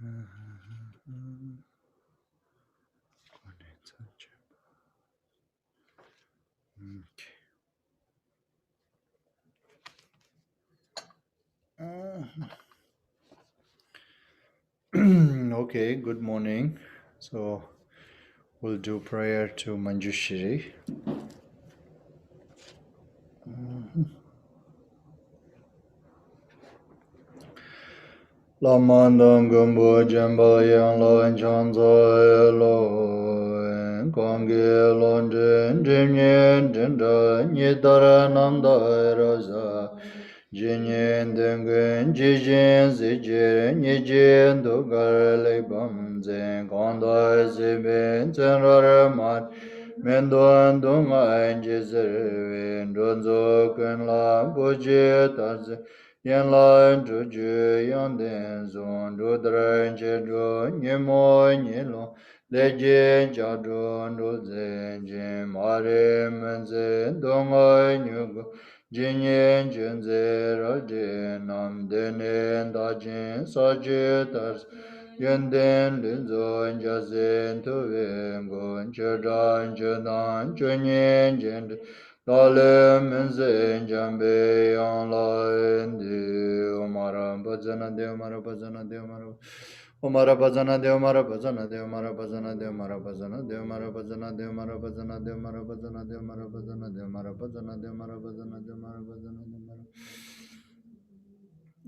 Okay, good morning. So we'll do prayer to Manjushri. Lamandam gumbo jamba yang lo chanzo lo kongi lon jin jin yin jin da ni dara nam da raza jin yin den ji jin zi ji ni jin do gar le bam zen kon da zi ben zen ra ma men do an do ma ji zi wen do zo kun la bo ji ta zi yan lan zhu ju yang den zong zhu dren che zhu nye mo nye long le jin jia zhu zhu zen jin ma re men zen dong ai nyu gu jin yin jin ze ra jin nam den nen da jin sa ji tar yan den lin zon jia zen tu wen gun che zhan che nan che nyen jin Dale menzen jambe yang laen de omara bhajana de omara bhajana de omara bhajana de omara bhajana de omara bhajana de omara bhajana de omara bhajana de omara bhajana de omara bhajana de omara bhajana de omara bhajana de omara bhajana de omara bhajana de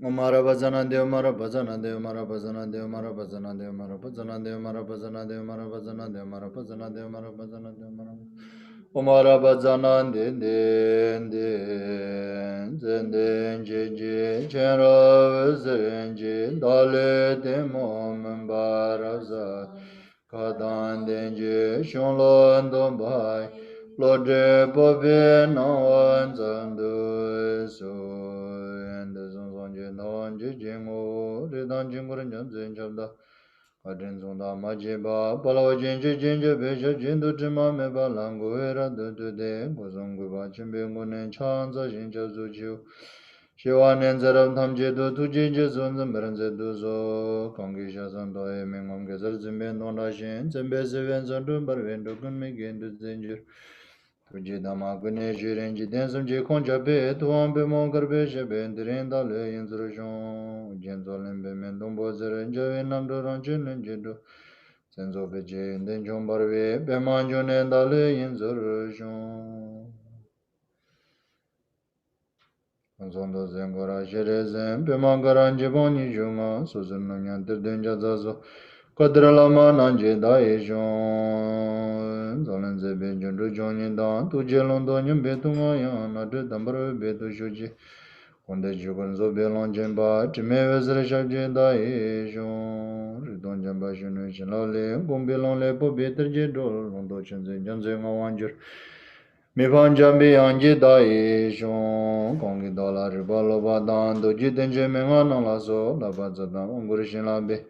Omara bhajana de omara bhajana de omara bhajana de omara bhajana de omara bhajana de omara bhajana de omara bhajana de omara bhajana de omara bhajana de omara Omara bhajana de de de zenden je je chera zen je dale de mom baraza kadan den je shonlon don bai lo de bobe no an zan do so and zon zon je non je jengo de dan jengo ren zen chabda Kadrin zonda majiba palawa jinji jinji besha jindu jima meba langu era dudu de gozongu ba chimbe ngunen chanza jinja zuchiu shiwa nenzaram tamje du tu jinji zonza merenze du zo kongi sha zando e mingom gezar zimbe nonda shin zembe seven zandun bar vendo kun me gendu zenjir tuji dama gune jirenji densam je konja be tuwan be mongar be shebe ndiren da le yinzuru shon jenzo lembe mendon zeren jawe namdo ranjin nenjidu senzo be je den jombar be be manjo nenda le yinzuru shon zondo zengora shere zen be mangaran jiboni junga suzun no nyantir denja zazo Kadra lama nanje da e shon zolen ze be jundu jonyin dan tu je londo nyum be tu nga ya na de dambar be tu shuji konde jugun zo be lon jen ba time vezre shak je da e shon ridon jen ba shunu shin la le gom be lon le po be ter je do londo chen ze jan ze nga wanjir mi ban jan be anje da e shon kongi do la riba lo ba dan do ji den je me nga nang la so la ba za dan ongur shin la be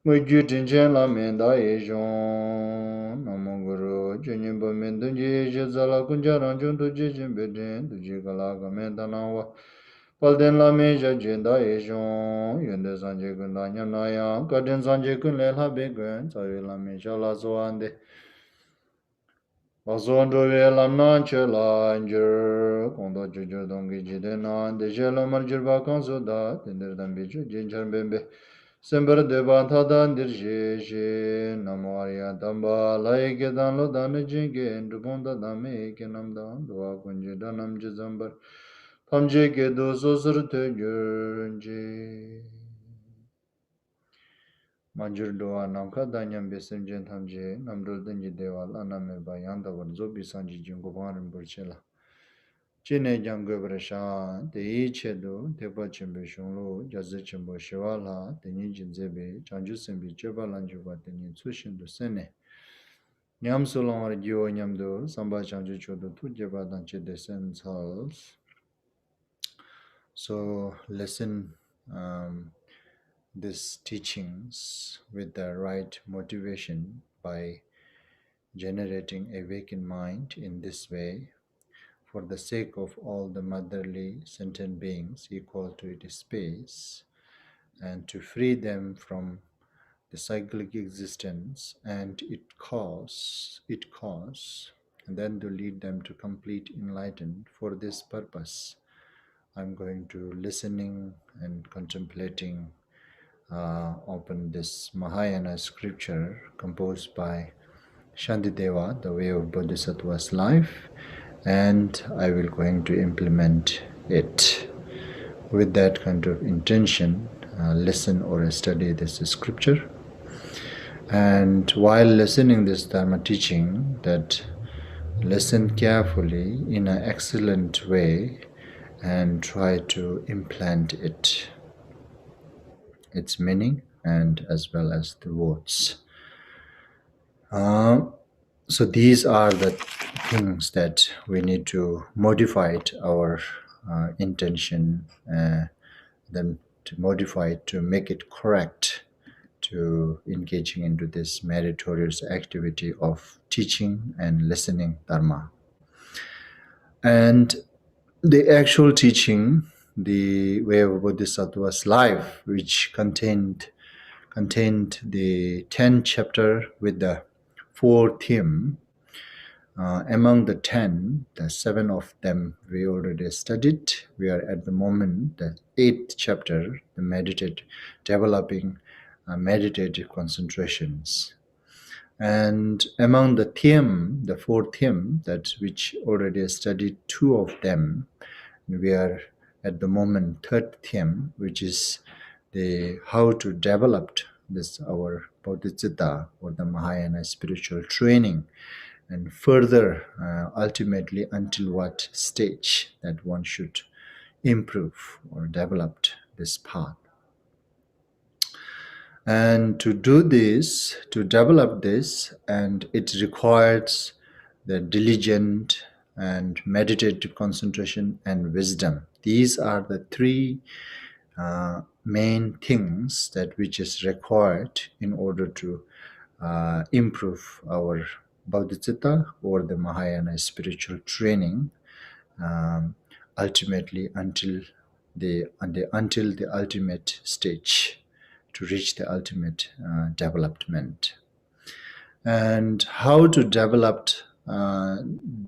Mui ju tin chen la men da ye shon Namo guru Junyin pa men dun ji she zala kunja rang chun tu ji chen pe ten Tu ji ka la ka men ta na wa Pal ten la men sha chen da ye shon Yuen de san je kun da nyam na yang Ka ten san je kun le la be kwen Sa yu la men sha la so an de La so an do we lam nan che la an jir Kong do ju ju dong ki ji de nan De she la mar jir ba kan so da Ten der dan bi chu jin chan ben be Semper deva tadan dirje she namo arya tamba lai ke dan lo dan jinge ndubonda dame ke nam dan dua kunje danam je zambar tamje ke do so sur te gyurje manjur doa nam ka danyam besem jen tamje namdul denji deva la name ba yanda wan zo bisanji jingo barim burchela Chine jangwe brasha, te yi che do, te pa chenpe shunglo, jazi chenpo shiwa la, te nyi jinzebe, chanju sembi cheba lanju ba te nyi tsu shindu sene. Nyam su longwar gyo nyam do, samba chanju chodo tu jeba dan che de sen tsals. So, listen these teachings with the right motivation by generating a vacant mind in this way, for the sake of all the motherly sentient beings equal to its space, and to free them from the cyclic existence and its cause, and then to lead them to complete enlightenment. For this purpose, I'm going to listening and contemplating open this Mahayana scripture composed by Shantideva, The Way of Bodhisattva's Life, and I will going to implement it. With that kind of intention, listen or study this scripture. And while listening this Dharma teaching, that listen carefully in an excellent way and try to implant its meaning and as well as the words. So these are the things that we need to modify our intention, then to modify it to make it correct to engaging into this meritorious activity of teaching and listening Dharma. And the actual teaching, the Way of Bodhisattva's Life, which contained the 10th chapter with the 4 theme. Among the 10, the 7 of them we already studied. We are at the moment the 8th chapter, the developing meditative concentrations. And among the theme, the 4th theme, that which already studied 2 of them, we are at the moment 3rd theme, which is the how to develop this our bodhicitta or the Mahayana spiritual training, and further ultimately until what stage that one should improve or develop this path. And to do this, to develop this, and it requires the diligent and meditative concentration and wisdom. These are the 3 main things that which is required in order to improve our bodhicitta or the Mahayana spiritual training, ultimately until the ultimate stage, to reach the ultimate development. And how to develop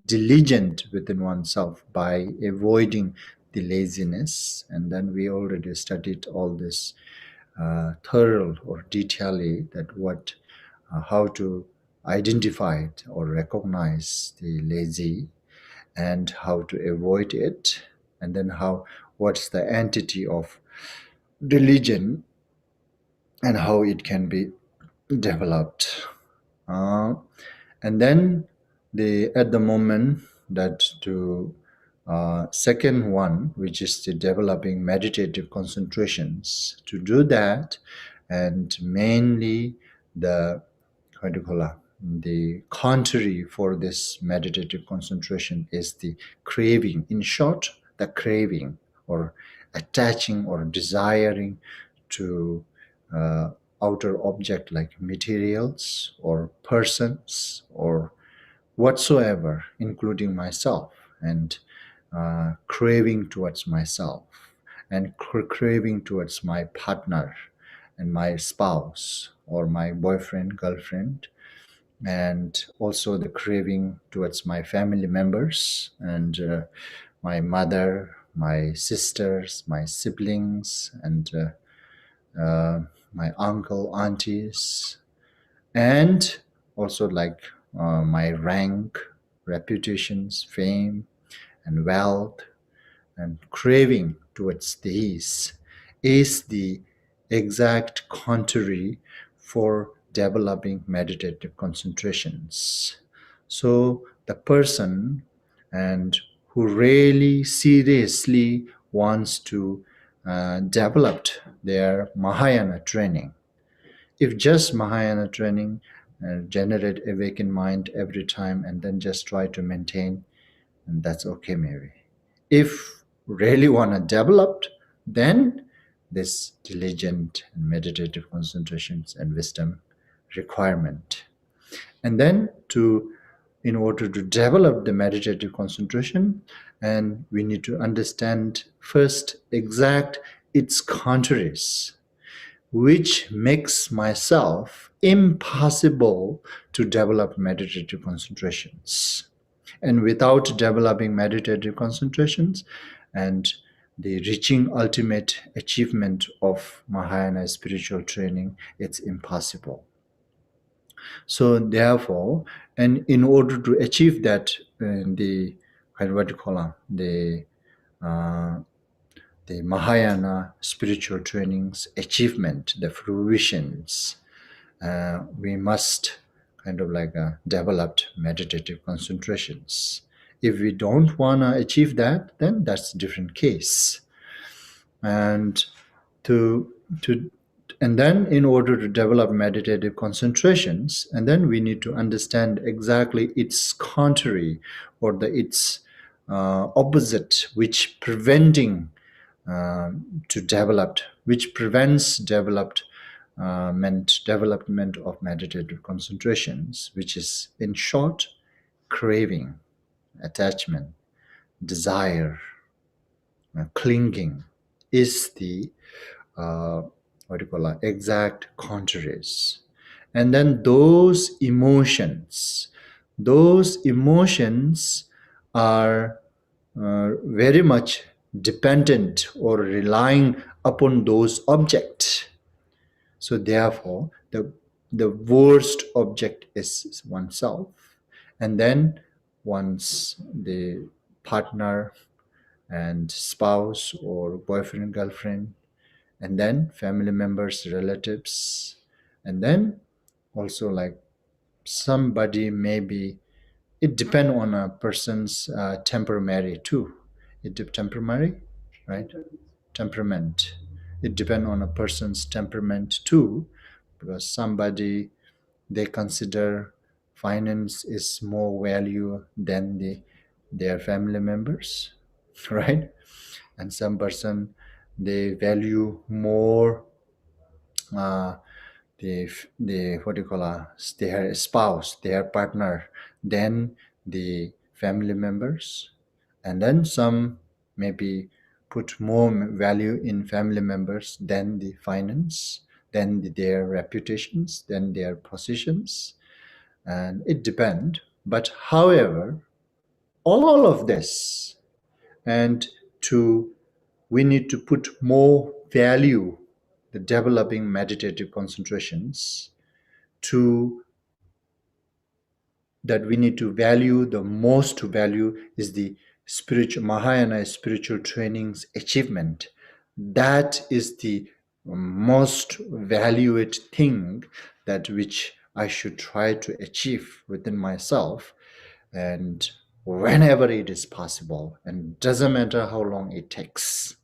diligent within oneself by avoiding the laziness. And then we already studied all this thorough or detailedly, that what how to identify it or recognize the lazy and how to avoid it, and then what's the entity of diligence and how it can be developed. And then at the moment that to second one, which is the developing meditative concentrations, to do that, and mainly the the contrary for this meditative concentration is the craving. In short, the craving or attaching or desiring to outer object like materials or persons or whatsoever, including myself, and craving towards myself, and craving towards my partner and my spouse or my boyfriend, girlfriend, and also the craving towards my family members and my mother, my sisters, my siblings, and my uncle, aunties, and also like my rank, reputations, fame, and wealth, and craving towards these is the exact contrary for developing meditative concentrations. So the person and who really seriously wants to develop their Mahayana training, if just Mahayana training generate awakened mind every time and then just try to maintain, and that's okay maybe. If really want to develop, then this diligent and meditative concentrations and wisdom requirement. And then in order to develop the meditative concentration, and we need to understand first exact its contraries. which makes myself impossible to develop meditative concentrations. And without developing meditative concentrations and the reaching ultimate achievement of Mahayana spiritual training, it's impossible. So therefore, and in order to achieve that, the what do you call uh, the Mahayana spiritual training's achievement, the fruitions, we must develop meditative concentrations. If we don't want to achieve that, then that's a different case. And to and then in order to develop meditative concentrations, and then we need to understand exactly its contrary or its opposite, which preventing to develop, which prevents development of meditative concentrations, which is in short craving, attachment, desire, clinging, is the exact contraries. And then those emotions are very much dependent or relying upon those objects. So therefore, the worst object is oneself, and then one's the partner and spouse or boyfriend, girlfriend, and then family members, relatives, and then also somebody maybe. It depends on a person's temperament too. Temperament, right? Temperament. It depends on a person's temperament too, because somebody, they consider finance is more value than their family members, right? And some person, they value more uh, the what do you call their spouse, their partner, than the family members. And then some maybe put more value in family members than the finance, than their reputations, than their positions. And it depends. But however, all of this, and to we need to put more value the developing meditative concentrations, to that we need to value, the most value is the spiritual Mahayana spiritual training's achievement. That is the most valued thing, that which I should try to achieve within myself, and whenever it is possible, and doesn't matter how long it takes.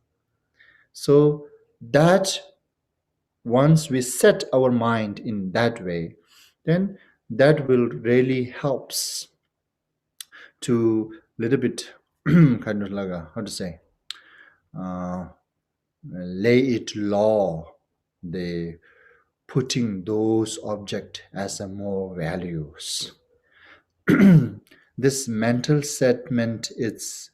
So that once we set our mind in that way, then that will really helps to little bit how to say, lay it low, the putting those object as a more values. This mental statement is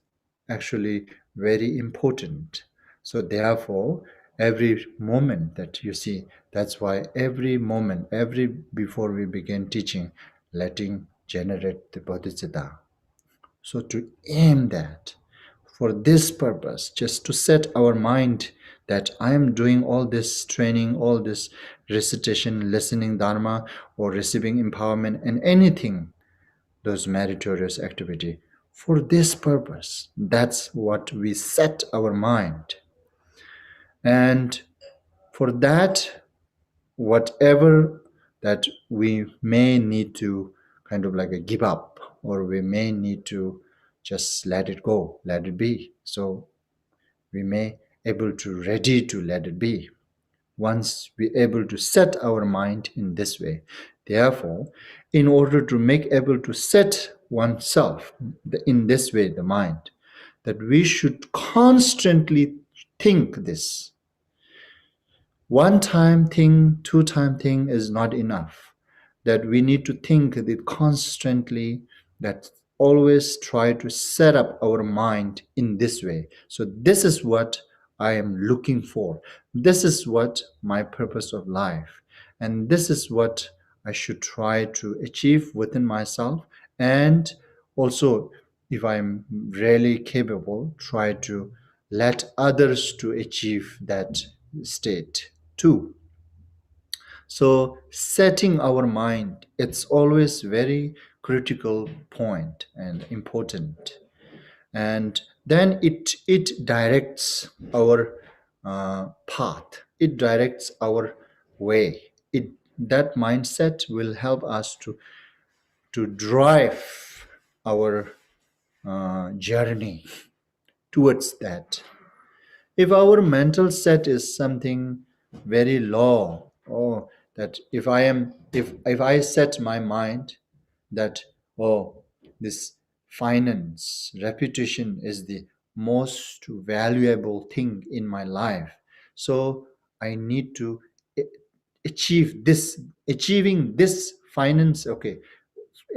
actually very important. So therefore, every moment that you see, that's why every moment, every before we begin teaching, letting generate the bodhicitta. So to aim that, for this purpose, just to set our mind that I am doing all this training, all this recitation, listening dharma, or receiving empowerment, and anything, those meritorious activity, for this purpose. That's what we set our mind. And for that, whatever that we may need to give up, or we may need to just let it go, let it be. So we may able to ready to let it be once we able to set our mind in this way. Therefore, in order to make able to set oneself in this way, the mind, that we should constantly think this. One time thing, two time thing is not enough. That we need to think that constantly, that always try to set up our mind in this way. So this is what I am looking for. This is what my purpose of life. And this is what I should try to achieve within myself. And also, if I'm really capable, try to let others to achieve that state too. So setting our mind, it's always very critical point and important. And then it directs our path. It directs our way. That mindset will help us to drive our journey towards that. If our mental set is something very low, or that if I set my mind that, oh, this finance reputation is the most valuable thing in my life, so I need to achieving this finance, okay,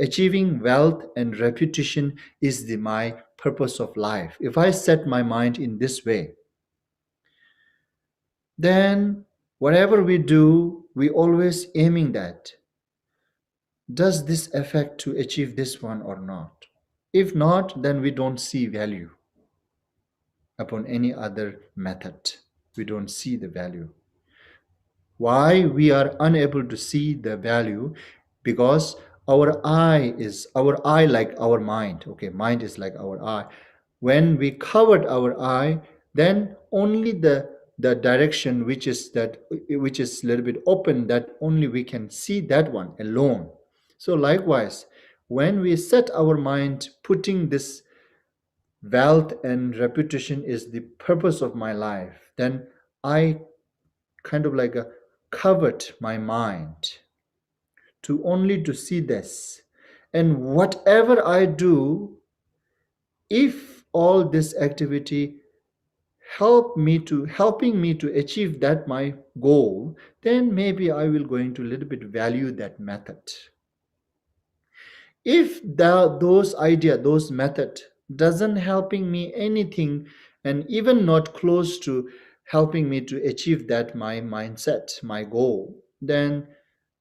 achieving wealth and reputation is the my purpose of life. If I set my mind in this way, then whatever we do, we always aiming that. Does this affect to achieve this one or not? If not, then we don't see value upon any other method. We don't see the value. Why we are unable to see the value? Because our eye like our mind. Okay, mind is like our eye. When we covered our eye, then only the direction which is a little bit open, that only we can see that one alone. So likewise, when we set our mind putting this wealth and reputation is the purpose of my life, then I kind of like a covered my mind to only to see this. And whatever I do, if all this activity helping me to achieve that my goal, then maybe I will going to a little bit value that method. If those method doesn't helping me anything, and even not close to helping me to achieve that my mindset, my goal, then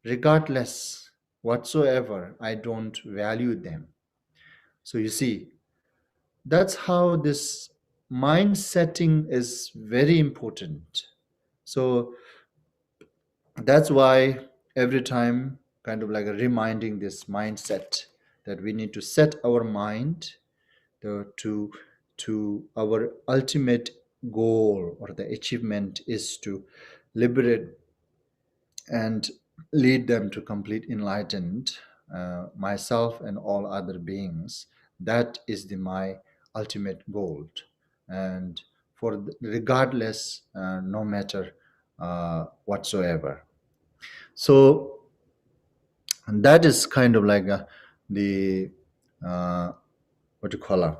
regardless whatsoever, I don't value them. So you see, that's how this mind setting is very important. So that's why every time kind of like a reminding this mindset that we need to set our mind to our ultimate goal, or the achievement is to liberate and lead them to complete enlightenment, myself and all other beings. That is my ultimate goal. And for regardless, no matter whatsoever. So and that is kind of like the what do you call it,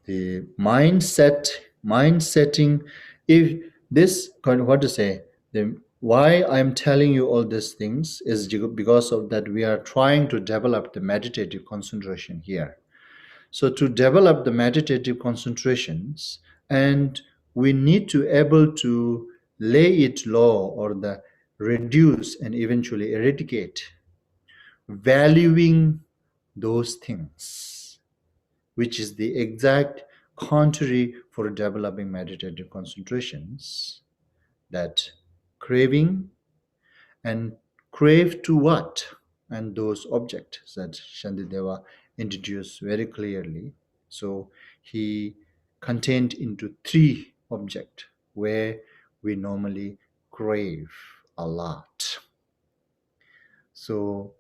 the mind setting. If this kind of, what to say, the why I'm telling you all these things is because of that we are trying to develop the meditative concentration here. So to develop the meditative concentrations, and we need to able to lay it low, or the reduce and eventually eradicate valuing those things, which is the exact contrary for developing meditative concentrations, that craving, and crave to what? And those objects that Shantideva introduced very clearly. So he contained into three objects where we normally crave a lot. So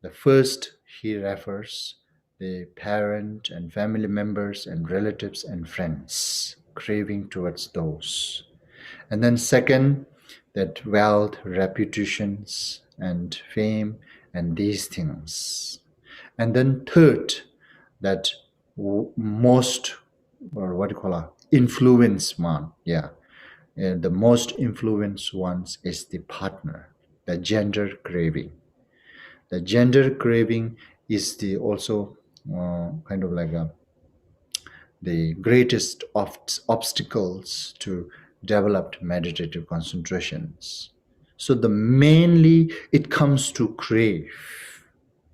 the first, he refers the parent and family members and relatives and friends, craving towards those. And then second, that wealth, reputations, and fame, and these things. And then third, that most, or what do you call it, influence one. Yeah. The most influence ones is the partner, the gender craving. The gender craving is the also kind of like the greatest obstacles to developed meditative concentrations. So mainly it comes to crave.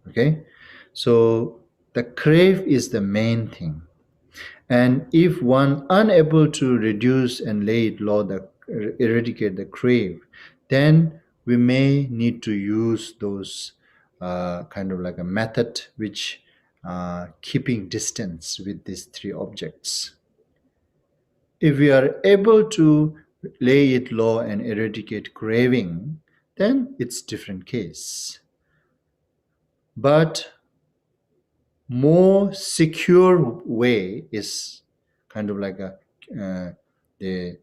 Okay, so the crave is the main thing. And if one unable to reduce and lay it low, eradicate the crave, then we may need to use those kind of like a method which keeping distance with these three objects. If we are able to lay it low and eradicate craving, then it's different case. But more secure way is kind of like the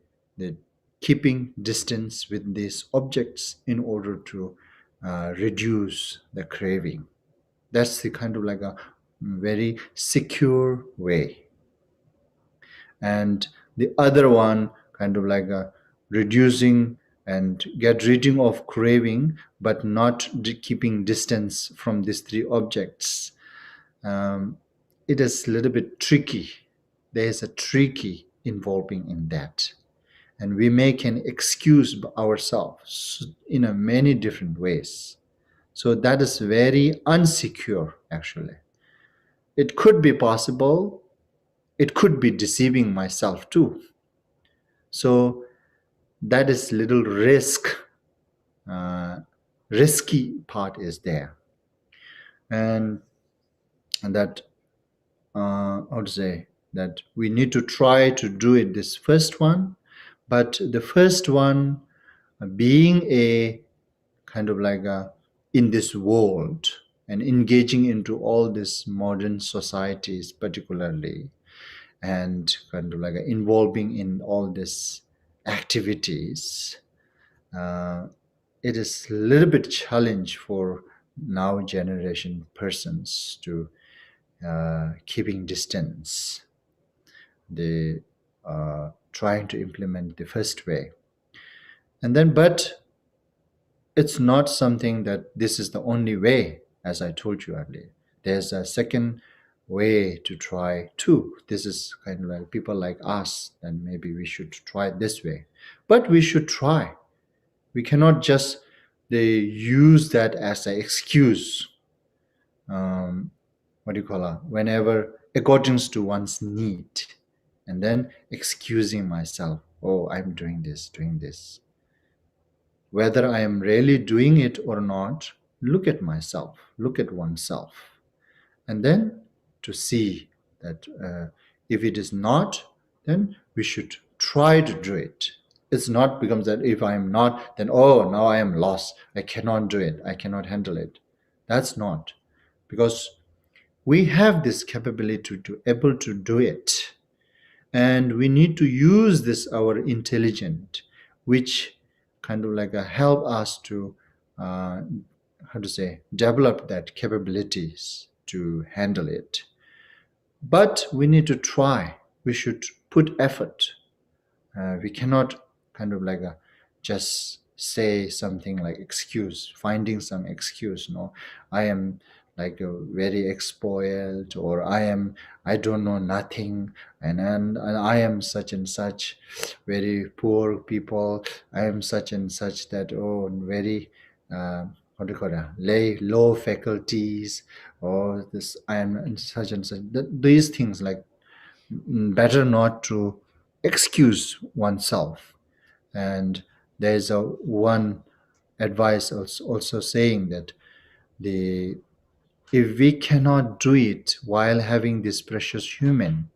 keeping distance with these objects in order to reduce the craving. That's the kind of like a very secure way. And the other one kind of like a reducing and get rid of craving, but not keeping distance from these three objects. It is a little bit tricky. There is a tricky involving in that. And we make an excuse ourselves in a many different ways. So that is very unsecure, actually. It could be possible. It could be deceiving myself too. So that is little risky part is there. And that how to say that we need to try to do it this first one, but the first one being a kind of like a in this world and engaging into all these modern societies particularly, and kind of like involving in all these activities, it is a little bit challenge for now generation persons to keeping distance. They trying to implement the first way, and then but it's not something that this is the only way. As I told you earlier, there's a second way to try too. This is kind of like people like us, and maybe we should try this way, but we should try. We cannot just they use that as an excuse. What do you call it? Whenever according to one's need, and then excusing myself. Oh, I'm doing this. Whether I am really doing it or not, look at myself, look at oneself, and then to see that if it is not, then we should try to do it. It's not becomes that if I am not, then oh, now I am lost. I cannot do it. I cannot handle it. That's not, because we have this capability to able to do it, and we need to use this our intelligence, which kind of like help us to how to say develop that capabilities to handle it. But we need to try. We should put effort. We cannot kind of like just say something like excuse, finding some excuse. No, I am like very spoiled, or I don't know nothing, and I am such and such very poor people. I am such and such that oh very what do you call it, low faculties, or this I am such and such. These things like better not to excuse oneself. And there's a one advice also saying that the if we cannot do it while having this precious human,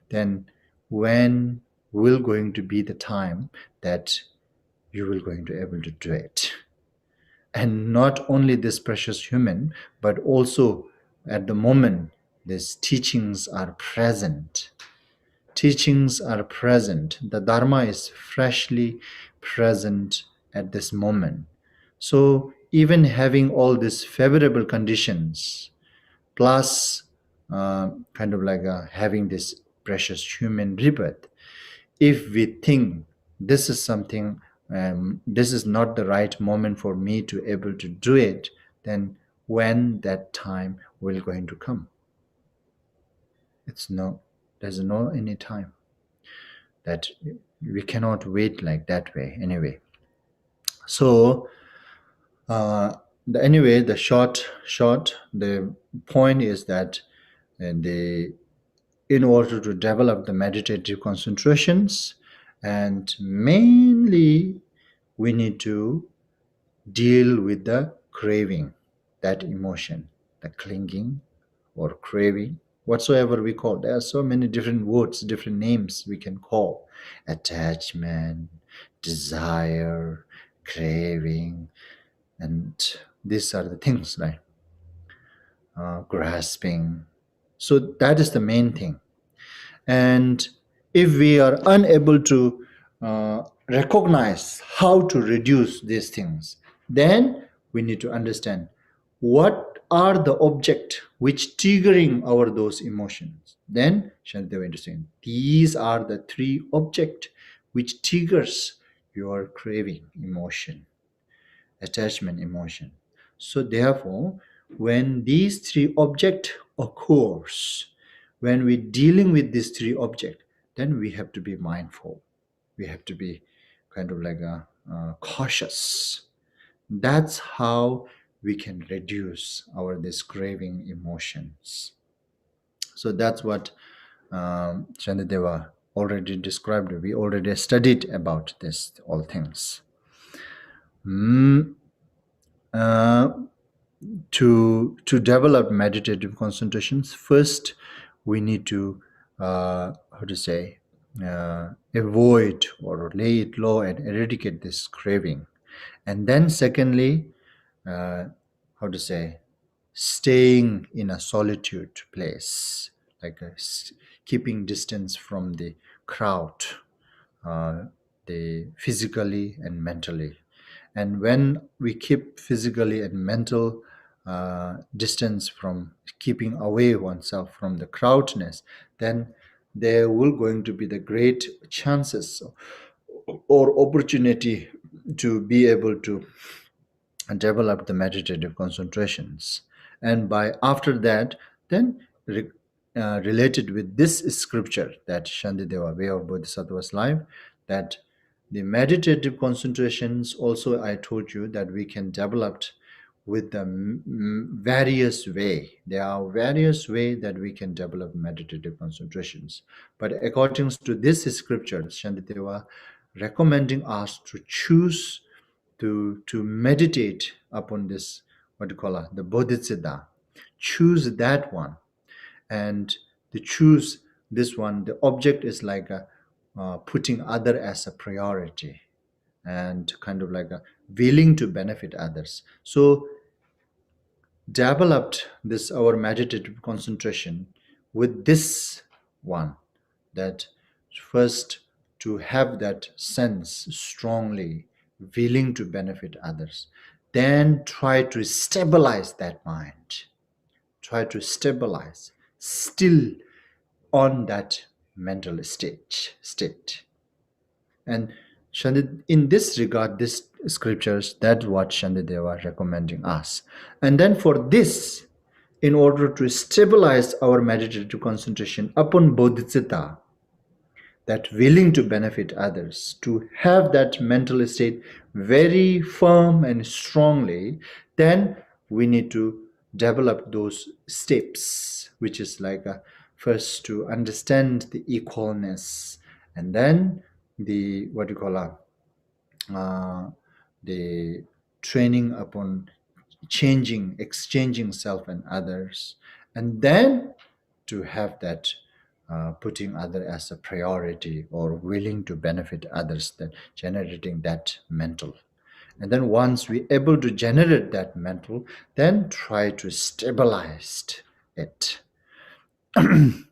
then when will going to be the time that you will going to able to do it? And not only this precious human, but also at the moment these teachings are present. Teachings are present. The Dharma is freshly present at this moment. So even having all these favorable conditions, plus kind of like having this precious human rebirth, if we think this is something, this is not the right moment for me to able to do it, then when that time will going to come? It's no. There's no any time that we cannot wait like that way anyway. So anyway, the the point is that in order to develop the meditative concentrations, and mainly we need to deal with the craving, that emotion, the clinging or craving, whatsoever we call. There are so many different words, different names we can call: attachment, desire, craving, and these are the things, right? Grasping. So that is the main thing. And if we are unable to recognize how to reduce these things, then we need to understand what are the object which triggering our those emotions. Then Shantideva is saying these are the three object which triggers your craving emotion, attachment emotion. So therefore, when these three object occurs, when we're dealing with these three object, then we have to be mindful. We have to be kind of like a cautious. That's how we can reduce our this craving emotions. So that's what Chandradeva already described. We already studied about this all things. Uh, to develop meditative concentrations, first we need to how to say avoid or lay it low and eradicate this craving. And then secondly, how to say, staying in a solitude place, like keeping distance from the crowd, the physically and mentally. And when we keep physically and mental distance from keeping away oneself from the crowdness, then there will going to be the great chances or opportunity to be able to develop the meditative concentrations. And by after that, then related with this scripture that Shantideva, way of Bodhisattva's life, that the meditative concentrations also, I told you that we can develop with the various way. There are various way that we can develop meditative concentrations. But according to this scripture, Shantideva recommending us to choose to meditate upon this, what you call it, the bodhicitta. Choose that one, and to choose this one, the object is like putting other as a priority and kind of like a willing to benefit others. So developed this our meditative concentration with this one, that first to have that sense strongly willing to benefit others, then try to stabilize that mind, try to stabilize still on that mental state. And in this regard, this scriptures, that's what Shantideva recommending us. And then for this, in order to stabilize our meditative concentration upon bodhicitta, that willing to benefit others, to have that mental state very firm and strongly, then we need to develop those steps, which is like first to understand the equalness, and then the what you call the training upon exchanging self and others, and then to have that putting other as a priority or willing to benefit others, that generating that mental. And then once we able to generate that mental, then try to stabilize it. And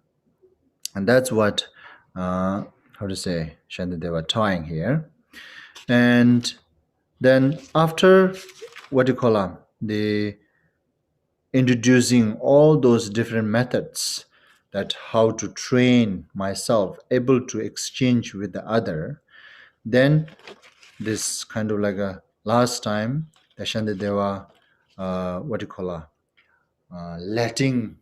that's what how to say Shantideva trying here. And then after what you call the introducing all those different methods, that how to train myself able to exchange with the other, then this kind of like a last time the Shantideva what you call letting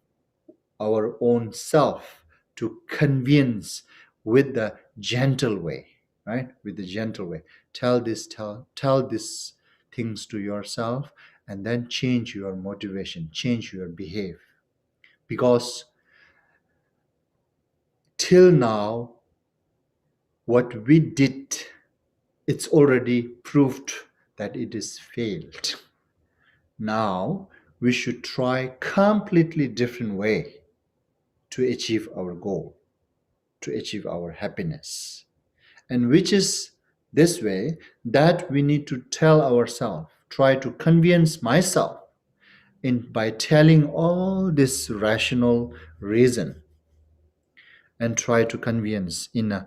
our own self to convince with the gentle way, right? With the gentle way. Tell these things to yourself, and then change your motivation, change your behavior. Because till now, what we did, it's already proved that it is failed. Now we should try completely different way to achieve our goal, to achieve our happiness. And which is this way that we need to tell ourselves, try to convince myself by telling all this rational reason, and try to convince in a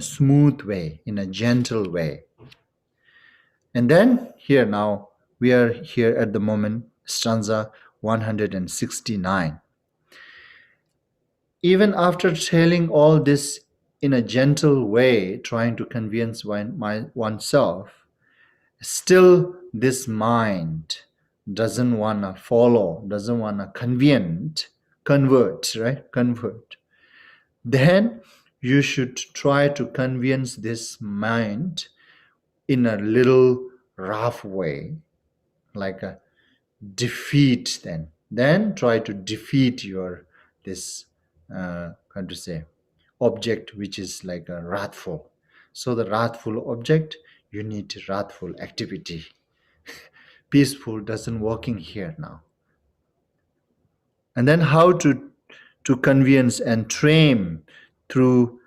smooth way, in a gentle way. And then here now, we are here at the moment, stanza 169. Even after telling all this in a gentle way, trying to convince oneself, still this mind doesn't want to follow, doesn't want to convert. Then you should try to convince this mind in a little rough way, like a defeat. Then try to defeat your this object which is like a wrathful. So the wrathful object, you need wrathful activity. Peaceful doesn't working here now. And then how to convince and train through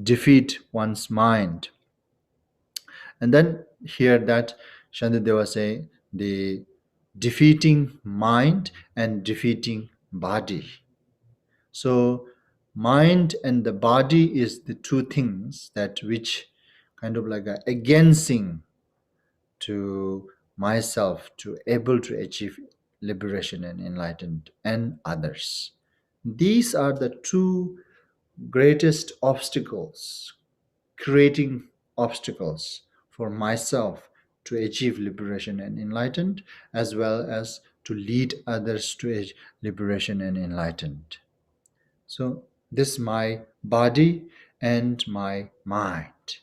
defeat one's mind. And then here that Shantideva say the defeating mind and defeating body. So mind and the body is the two things that which kind of like against to myself to able to achieve liberation and enlightenment and others. These are the two greatest obstacles, creating obstacles for myself to achieve liberation and enlightenment, as well as to lead others to liberation and enlightenment. So this is my body and my mind.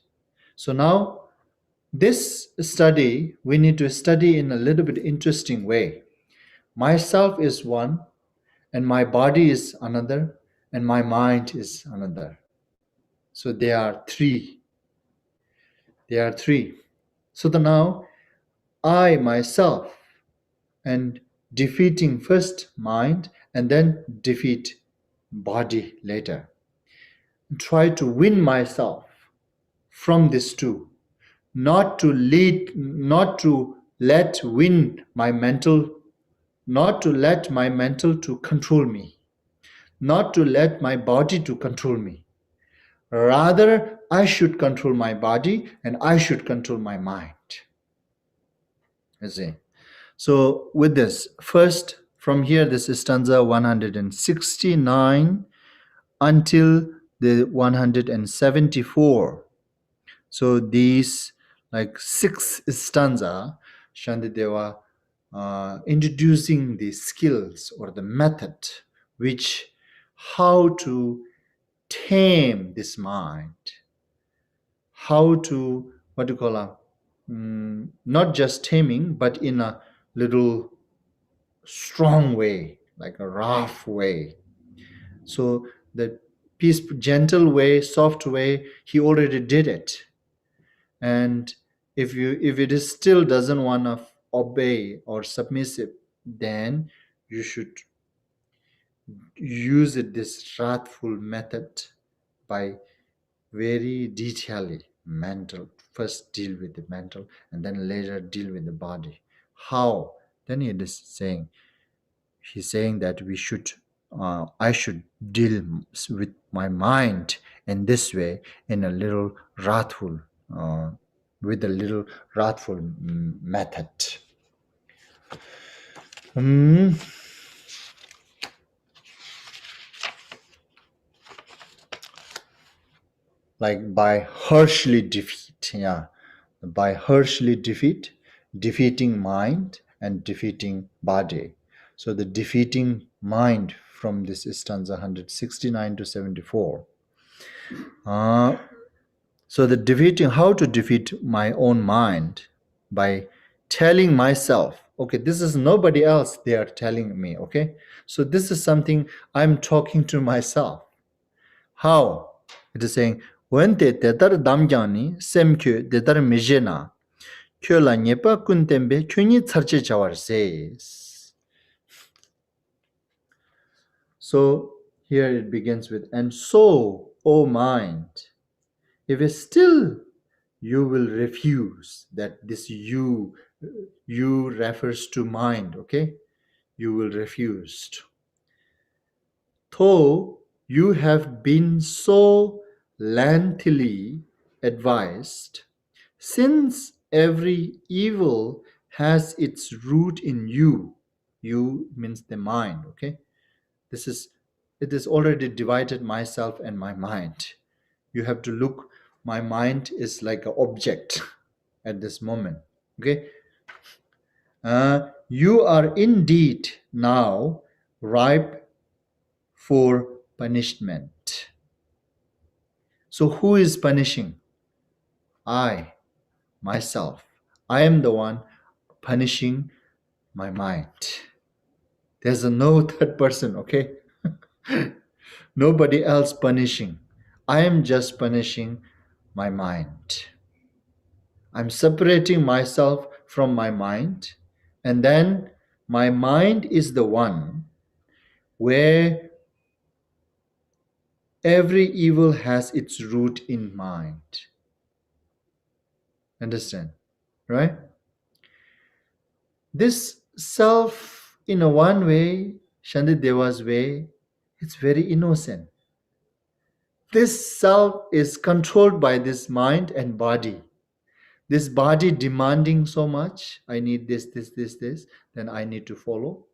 So now this study, we need to study in a little bit interesting way. Myself is one, and my body is another, and my mind is another. So they are three. So now I myself and defeating first mind and then defeat body later. Try to win myself from these two. Not to let my mental to control me. Not to let my body to control me. Rather, I should control my body and I should control my mind. You see. So with this, first from here, this is stanza 169 until the 174. So these like 6 stanza, Shantideva introducing the skills or the method which how to tame this mind, how to not just taming, but in a little strong way, like a rough way. So the peaceful, gentle way, soft way, he already did it. And if it is still doesn't want to obey or submissive, then you should use this wrathful method by very detailedly mental. First deal with the mental and then later deal with the body. How? Then he's saying that we should I should deal with my mind in this way, in a little wrathful with a little wrathful method. Like by harshly defeat, defeating mind and defeating body. So the defeating mind from this stanza 169 to 74. So how to defeat my own mind? By telling myself, okay, this is nobody else they are telling me, okay? So this is something I'm talking to myself. How? It is saying, when te tetar damjani semkyu tetar mijena, kyo la nyepa kuntembe kyunyi tsarche chawar says. So here it begins with, and so, O mind, if still you will refuse, that this you refers to mind, okay? You will refuse. Though you have been so lengthily advised, since every evil has its root in you. You means the mind, okay? It is already divided, myself and my mind. You have to look, my mind is like an object at this moment, okay? You are indeed now ripe for punishment. So who is punishing? I, myself. I am the one punishing my mind. There's no third person, okay? Nobody else punishing. I am just punishing my mind. I'm separating myself from my mind, and then my mind is the one where every evil has its root in mind. Understand? Right? This self, in a one way, Shantideva's way, it's very innocent. This self is controlled by this mind and body. This body demanding so much, I need this, then I need to follow.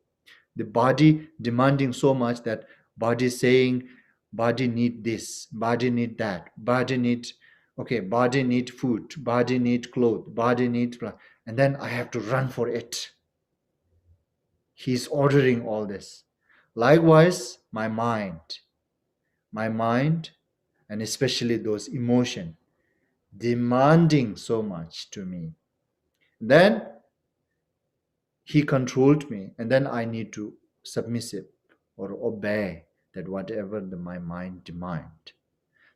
The body demanding so much that body saying, body need this, body need that, body need, okay, body need food, body need clothes, body need, and then I have to run for it. He's ordering all this. Likewise, my mind, and especially those emotions, demanding so much to me. Then he controlled me, and then I need to submissive or obey that whatever my mind demand.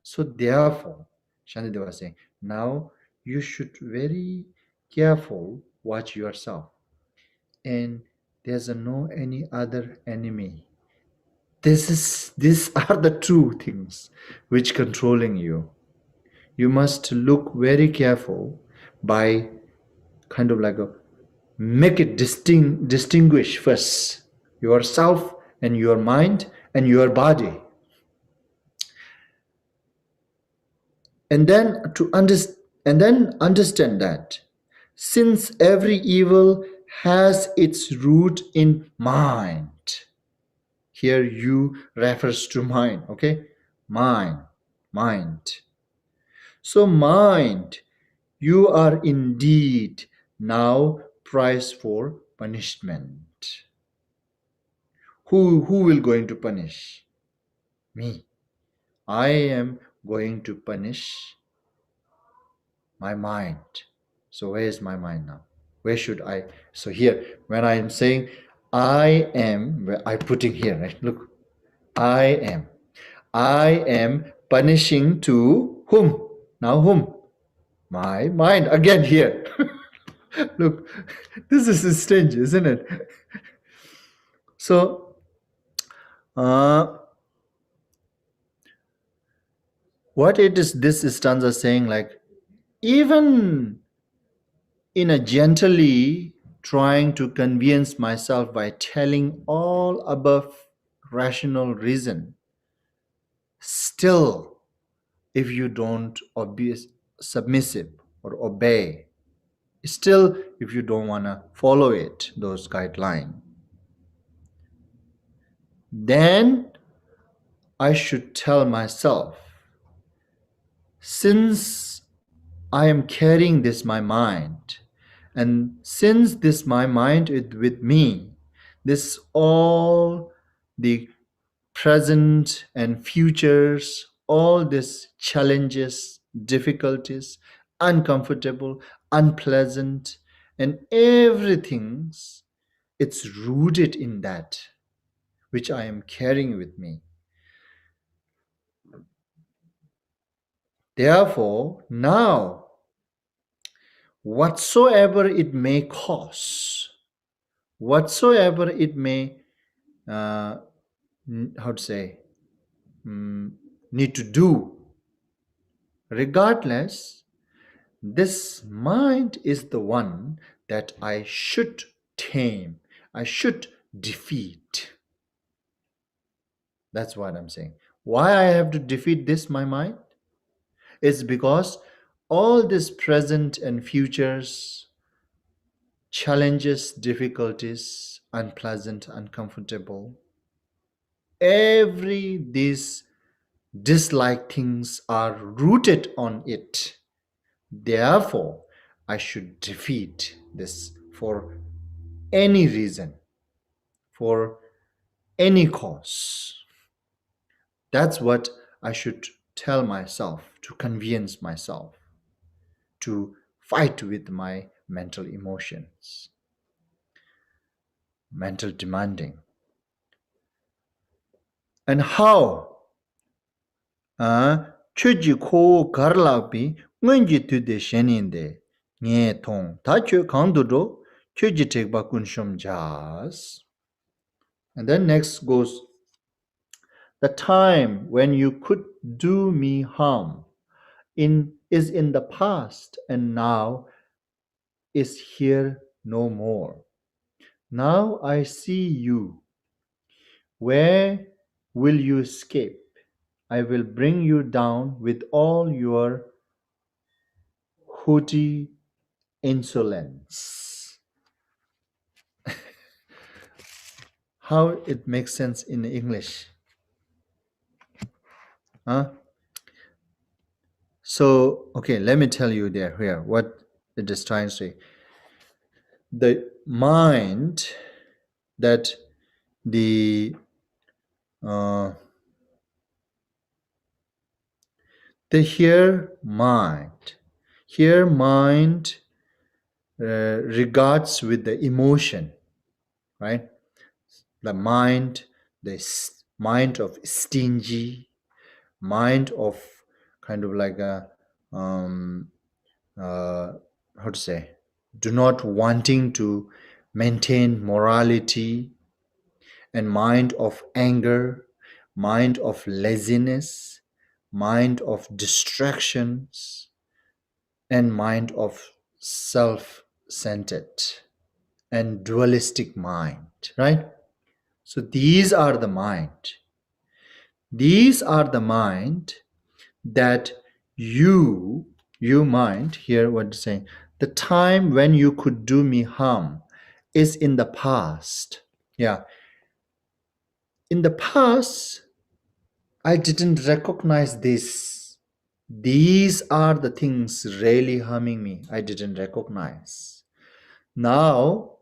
So therefore, Shantideva was saying, now you should very careful watch yourself. And there's no any other enemy. These are the two things which controlling you. You must look very careful by kind of like make it distinguish first yourself and your mind and your body, and then understand that since every evil has its root in mind. Here you refers to mind, okay? Mind. So mind, you are indeed now prize for punishment. Who will going to punish? Me. I am going to punish my mind. So where is my mind now? Where should I? So here, when I am saying I am, where I putting here, right? Look, I am punishing to whom? Now whom? My mind. Again here. Look, this is strange, isn't it? So, what it is, this stanza saying, like, even in a gently trying to convince myself by telling all above rational reason, still, if you don't be submissive or obey, still, if you don't want to follow it, those guidelines, then I should tell myself, since I am carrying this my mind, and since this my mind is with me, this all the present and futures, all these challenges, difficulties, uncomfortable, unpleasant, and everything, it's rooted in that which I am carrying with me. Therefore, now, whatsoever it may cause, whatsoever it may, how to say, need to do, regardless, this mind is the one that I should tame, I should defeat. That's what I'm saying. Why I have to defeat this, my mind? It's because all this present and futures, challenges, difficulties, unpleasant, uncomfortable, every these dislike things are rooted on it. Therefore, I should defeat this for any reason, for any cause. That's what I should tell myself, to convince myself, to fight with my mental emotions, mental demanding. And how? Choji ko garlapi ngunji tude sheninde nye tong ta cho kandudo choji tekba kunshom jas. And then next goes, the time when you could do me harm is in the past, and now is here no more. Now I see you. Where will you escape? I will bring you down with all your haughty insolence. How it makes sense in English? Huh? So, okay, let me tell you there here what it is trying to say. The mind that the here mind regards with the emotion, right? The mind, mind of stingy, mind of kind of like a how to say, do not wanting to maintain morality, and mind of anger, mind of laziness, mind of distractions, and mind of self-centered and dualistic mind, right? So these are the mind. These are the mind that you mind, here what it's saying, the time when you could do me harm is in the past. Yeah. In the past, I didn't recognize this. These are the things really harming me. I didn't recognize. Now,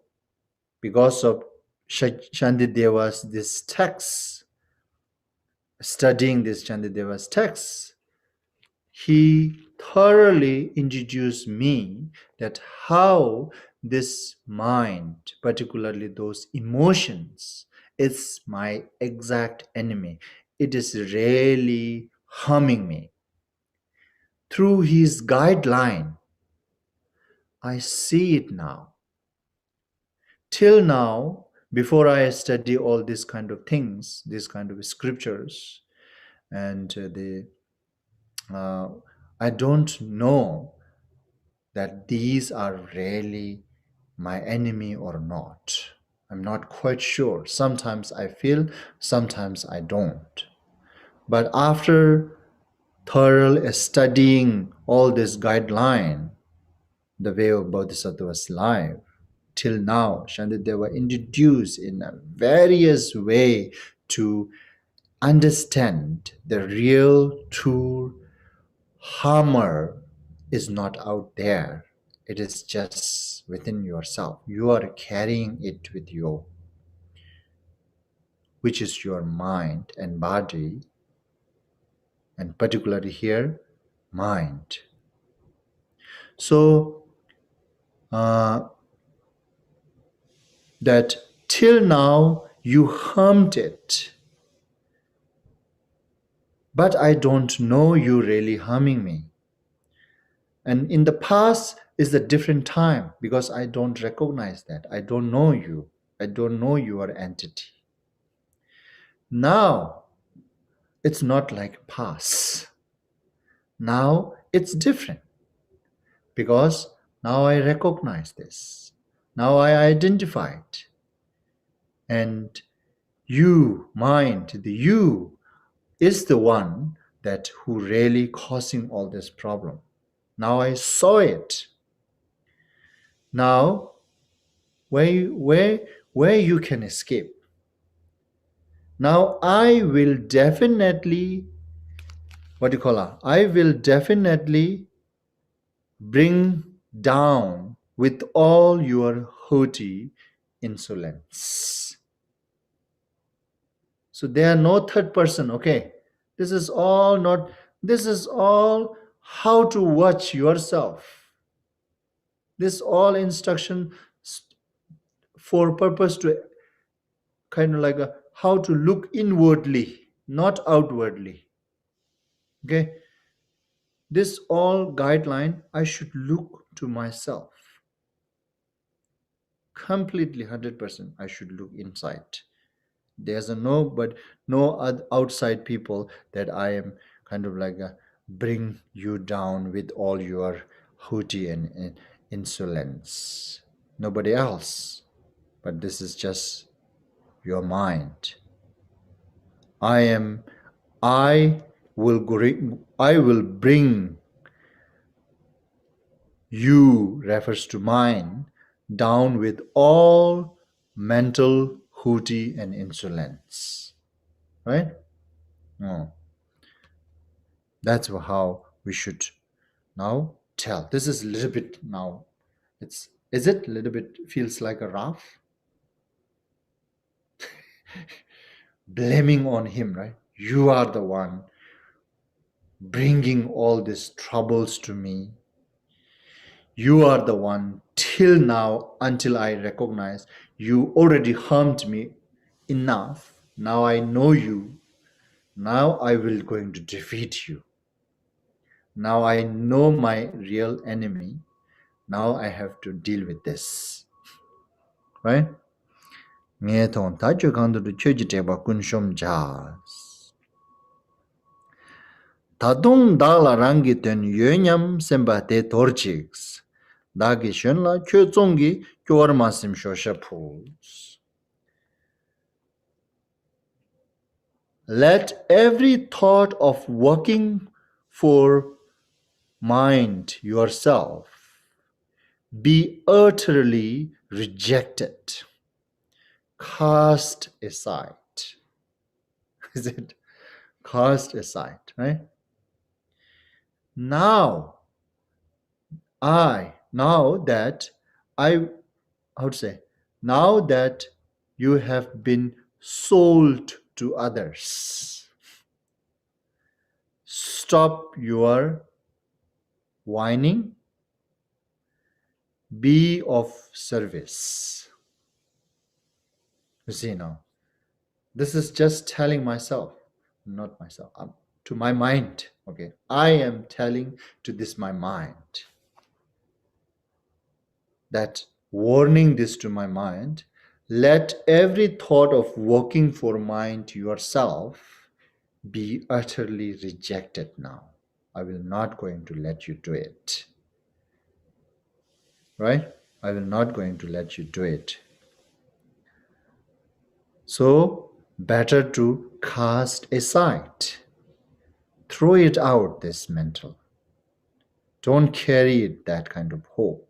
because of Shantideva's this text, studying this Shantideva's text, he thoroughly introduced me that how this mind, particularly those emotions, is my exact enemy. It is really harming me. Through his guideline, I see it now. Till now, before I study all these kind of things, these kind of scriptures, and I don't know that these are really my enemy or not. I'm not quite sure. Sometimes I feel, sometimes I don't. But after thorough studying all this guideline, the way of Bodhisattva's life, till now, Shantideva introduced in a various way to understand the real, true harmer is not out there. It is just within yourself. You are carrying it with you. which is your mind and body, and particularly here, mind. So, that till now you harmed it, but I don't know you really harming me. And in the past is a different time because I don't recognize that. I don't know you. I don't know your entity. Now, it's not like past. Now, it's different because now I recognize this. Now I identify it. And you, mind, the you, is the one that who really causing all this problem. Now I saw it. Now, where you can escape? Now I will definitely, I will definitely bring down with all your haughty insolence. So there are no third person, okay? This is all how to watch yourself. This all instruction for purpose to kind of like how to look inwardly, not outwardly. Okay? This all guideline, I should look to myself. Completely 100%, I should look inside. There's no outside people that I am kind of like bring you down with all your haughty and insolence. Nobody else. But this is just your mind. I will bring you refers to mind down with all mental haughty and insolence. Right? No. That's how we should now tell. This is a little bit now. Is it a little bit feels like a rough? Blaming on him, right? You are the one bringing all these troubles to me. You are the one till now, until I recognize you already harmed me enough. Now I know you. Now I will going to defeat you. Now I know my real enemy. Now I have to deal with this. Right? Nghe thon ta chu kan du chu ji te ba kun shom ja. Ta dong da la rang gi ten yö nyam sem ba te tor chiks. Da gi shön la kyo zong gi kyor ma sim sho sha pus. Let every thought of working for mind yourself be utterly rejected, cast aside. Is it cast aside, right? Now that you have been sold to others, stop your whining, be of service. You see now, this is just telling myself, not myself, to my mind. Okay, I am telling to this my mind, that warning this to my mind. Let every thought of working for mind yourself be utterly rejected now. I will not going to let you do it. Right? I will not going to let you do it. So, better to cast aside. Throw it out, this mental. Don't carry it, that kind of hope.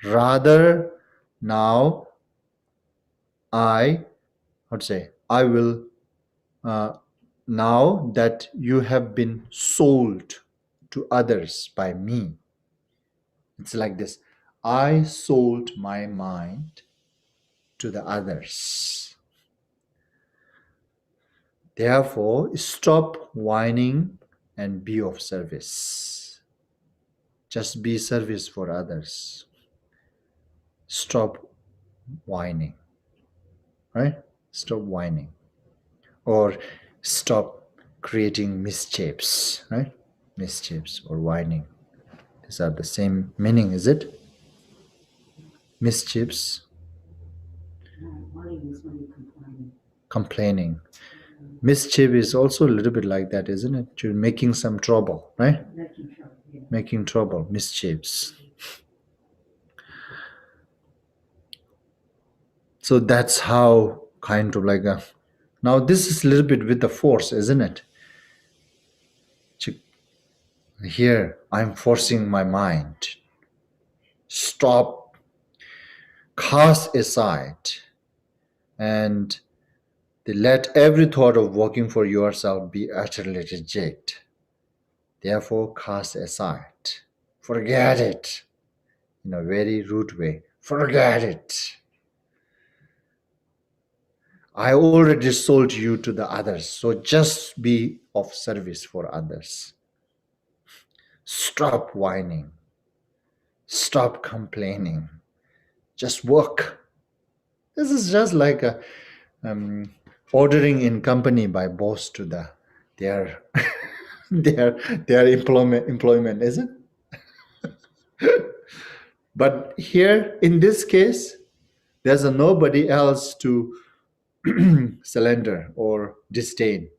Rather, now I will, now that you have been sold to others by me. It's like this. I sold my mind to the others. Therefore, stop whining and be of service. Just be service for others. Stop whining, right? Stop whining. Or stop creating mischiefs, right? Mischiefs or whining. These are the same meaning, is it? Mischiefs. Whining is when you're complaining. Complaining. Mischief is also a little bit like that, isn't it? You're making some trouble, right? Making trouble, yeah. Making trouble, mischiefs. So that's how kind of like a... Now this is a little bit with the force, isn't it? Here, I'm forcing my mind. Stop, cast aside, and let every thought of working for yourself be utterly rejected. Therefore, cast aside. Forget it. In a very rude way. Forget it. I already sold you to the others, so just be of service for others. Stop whining. Stop complaining. Just work. This is just like a ordering in company by boss to their their employment, is it? But here in this case, there's nobody else to surrender or disdain.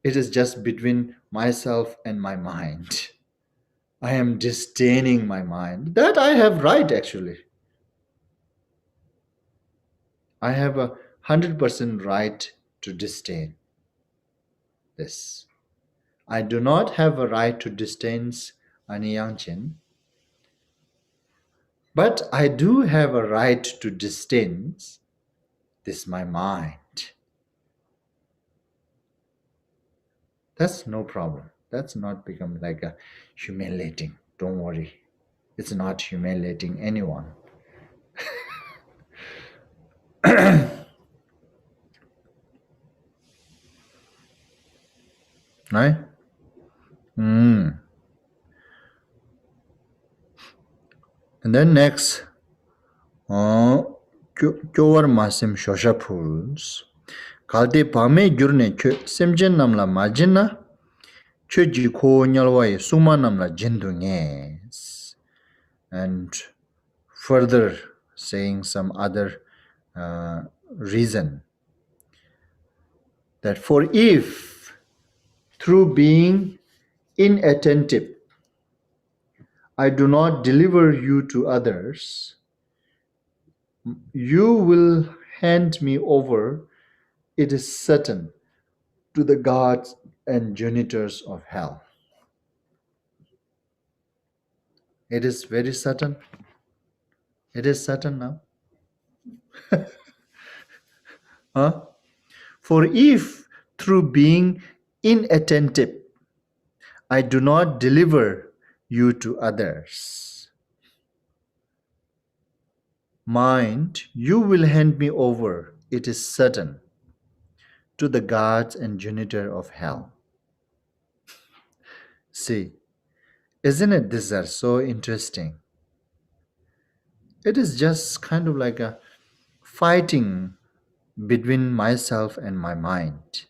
It is just between myself and my mind. I am disdaining my mind. That I have right, actually. I have 100% right to disdain this. I do not have a right to disdain Aniyangchen, but I do have a right to disdain this my mind. That's no problem. That's not become like a humiliating. Don't worry. It's not humiliating anyone. Right? And then next, Kyovar Masim Shosha Pools. Kalte Pame Gurne Semjen Namla Majina. Choji Ko Nyalwai Suma Namla Jindunges. And further saying some other reason. That for if through being inattentive I do not deliver you to others, you will hand me over, it is certain, to the gods and janitors of hell. It is very certain. It is certain now. Huh? For if through being inattentive I do not deliver you to others, mind, you will hand me over, it is certain, to the gods and janitor of hell. See, isn't it these are so interesting? It is just kind of like a fighting between myself and my mind,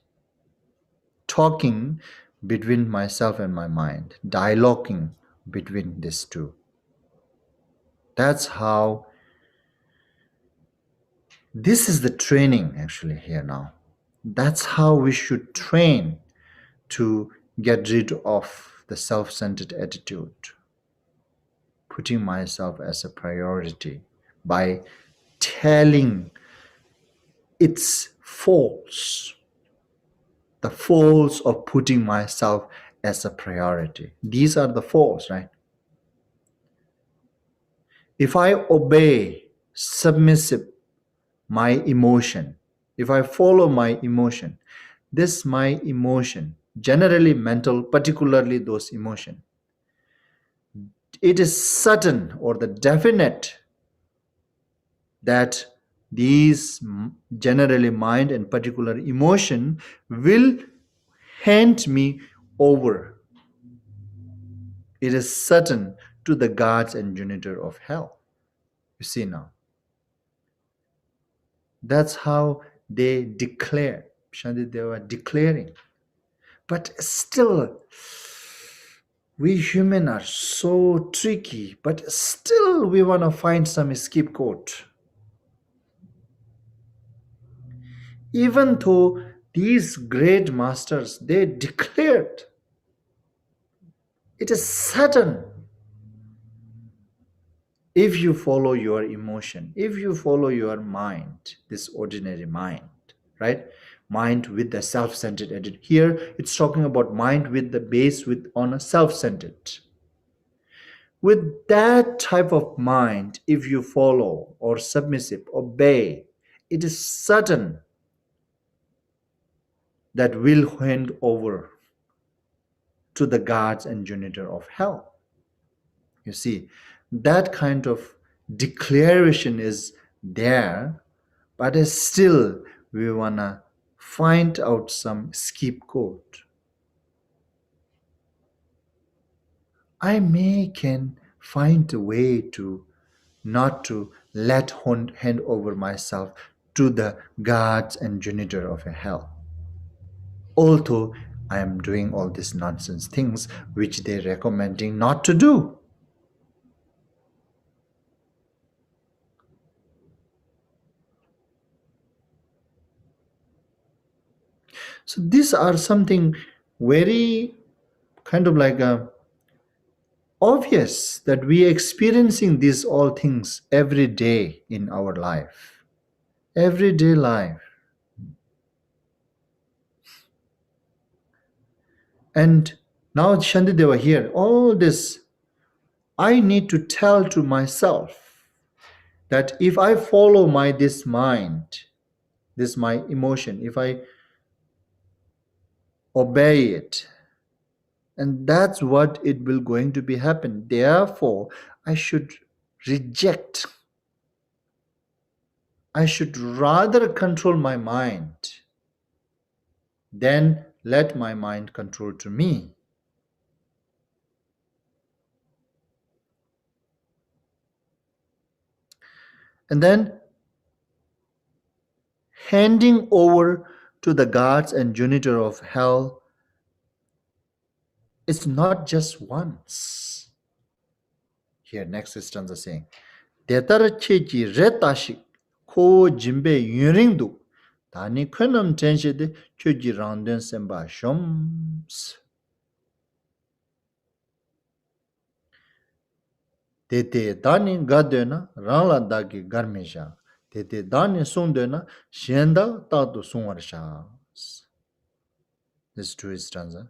talking between myself and my mind, dialoguing between these two. That's how, this is the training actually here now. That's how we should train to get rid of the self-centered attitude, putting myself as a priority by telling its faults, the faults of putting myself as a priority. These are the faults, right? If I obey, submissive my emotion, if I follow my emotion, this my emotion, generally mental, particularly those emotions, it is certain or the definite that these generally mind and particular emotion will hand me over. It is certain to the guards and janitor of hell. You see now. That's how they declare. They were declaring. But still, we human are so tricky, but still we want to find some scapegoat. Even though these great masters, they declared, it is certain, if you follow your emotion, if you follow your mind, this ordinary mind, right? Mind with the self-centered attitude. Here it's talking about mind with the base with on a self-centered. With that type of mind, if you follow or submissive, obey, it is certain that will hand over to the guards and janitor of hell. You see, that kind of declaration is there, but still we wanna find out some scapegoat. I can find a way to not to let hand over myself to the guards and janitor of a hell. Although I am doing all these nonsense things which they're recommending not to do. So these are something very kind of like obvious that we are experiencing these all things every day in our life. Everyday life. And now Shantideva here, all this I need to tell to myself that if I follow this mind, this my emotion, if I obey it, and that's what it will going to be happen. Therefore, I should reject. I should rather control my mind than let my mind control to me. And then handing over to the guards and janitor of hell is not just once. Here, next stanza saying, Detara cheji retashik ko jimbe yuringdu tani kwenam tenshede choji randen semba shoms. Tete dani gadena rangla dagi garmesha. Tete dani sundena shenda tatu sunwarsha. This is two stanza.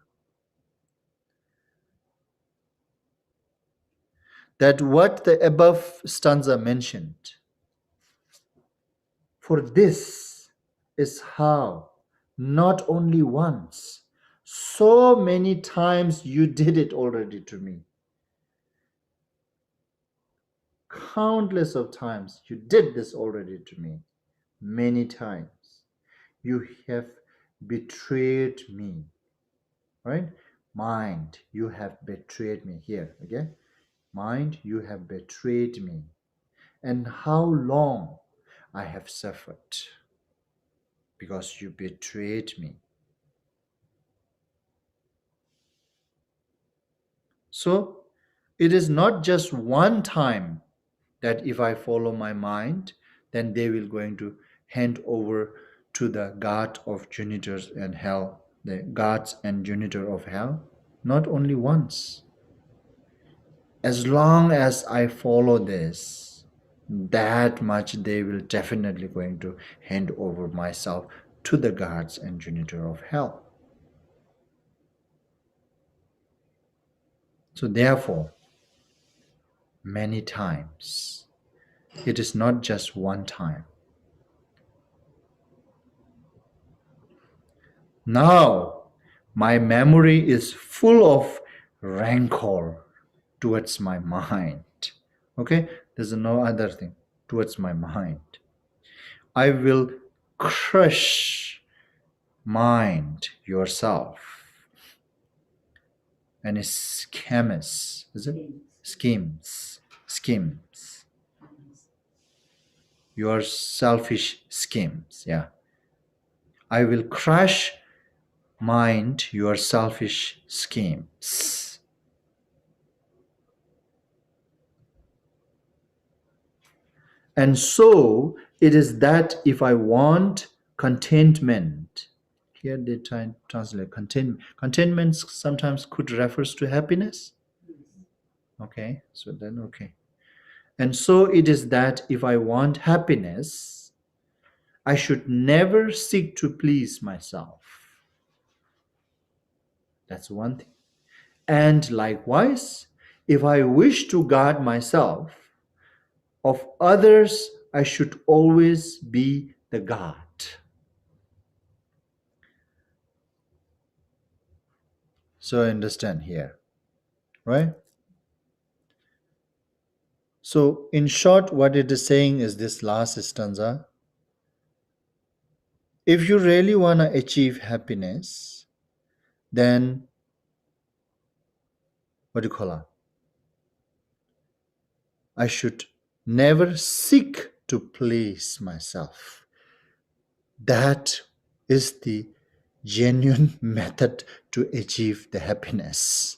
That what the above stanza mentioned, for this is how, not only once, so many times you did it already to me. Countless of times you did this already to me. Many times. You have betrayed me. Right? Mind, you have betrayed me. Here, okay? Mind, you have betrayed me. And how long I have suffered because you betrayed me. So, it is not just one time that if I follow my mind, then they will going to hand over to the guard of janitors and hell, the guards and janitor of hell. Not only once. As long as I follow this, that much they will definitely going to hand over myself to the guards and janitor of hell. So therefore, many times, it is not just one time. Now, my memory is full of rancor towards my mind. Okay, there's no other thing. towards my mind. I will crush mind yourself and schemes. Is it? Schemes. Your selfish schemes. Yeah. I will crush mind your selfish schemes. And so it is that if I want contentment, here they translate contentment. Contentment sometimes could refers to happiness. Okay, so then okay. And so it is that if I want happiness, I should never seek to please myself. That's one thing. And likewise, if I wish to guard myself, of others I should always be the guard. So understand here, right? So in short, what it is saying is this last stanza. If you really want to achieve happiness, then what do you call it? I should never seek to please myself. That is the genuine method to achieve the happiness.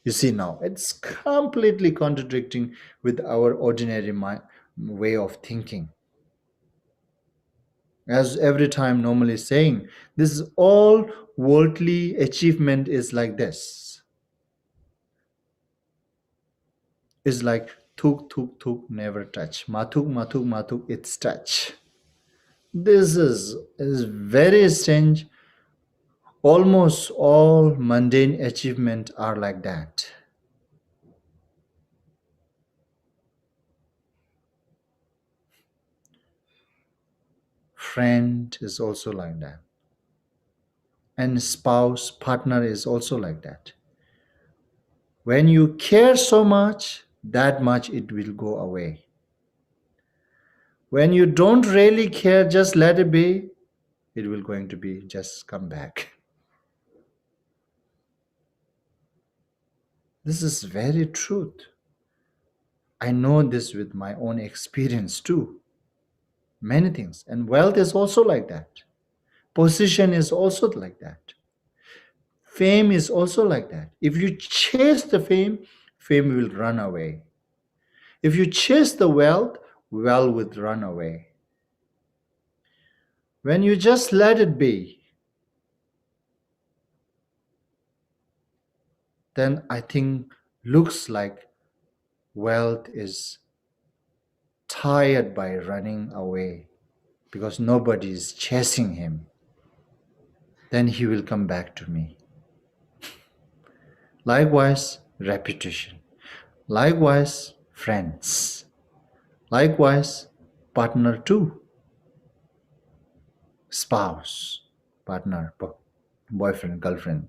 You see now, it's completely contradicting with our ordinary way of thinking. As every time normally saying, this is all worldly achievement is like this. It's like thuk thuk thuk never touch. Mathuk mathuk mathuk it's touch. This is very strange. Almost all mundane achievement are like that. Friend is also like that. And spouse, partner is also like that. When you care so much, that much it will go away. When you don't really care, just let it be, it will going to be just come back. This is very truth. I know this with my own experience too. Many things. And wealth is also like that. Position is also like that. Fame is also like that. If you chase the fame, fame will run away. If you chase the wealth, wealth will run away. When you just let it be, then I think looks like wealth is tired by running away because nobody is chasing him. Then he will come back to me. Likewise, reputation. Likewise, friends. Likewise, partner too. Spouse, partner, boyfriend, girlfriend.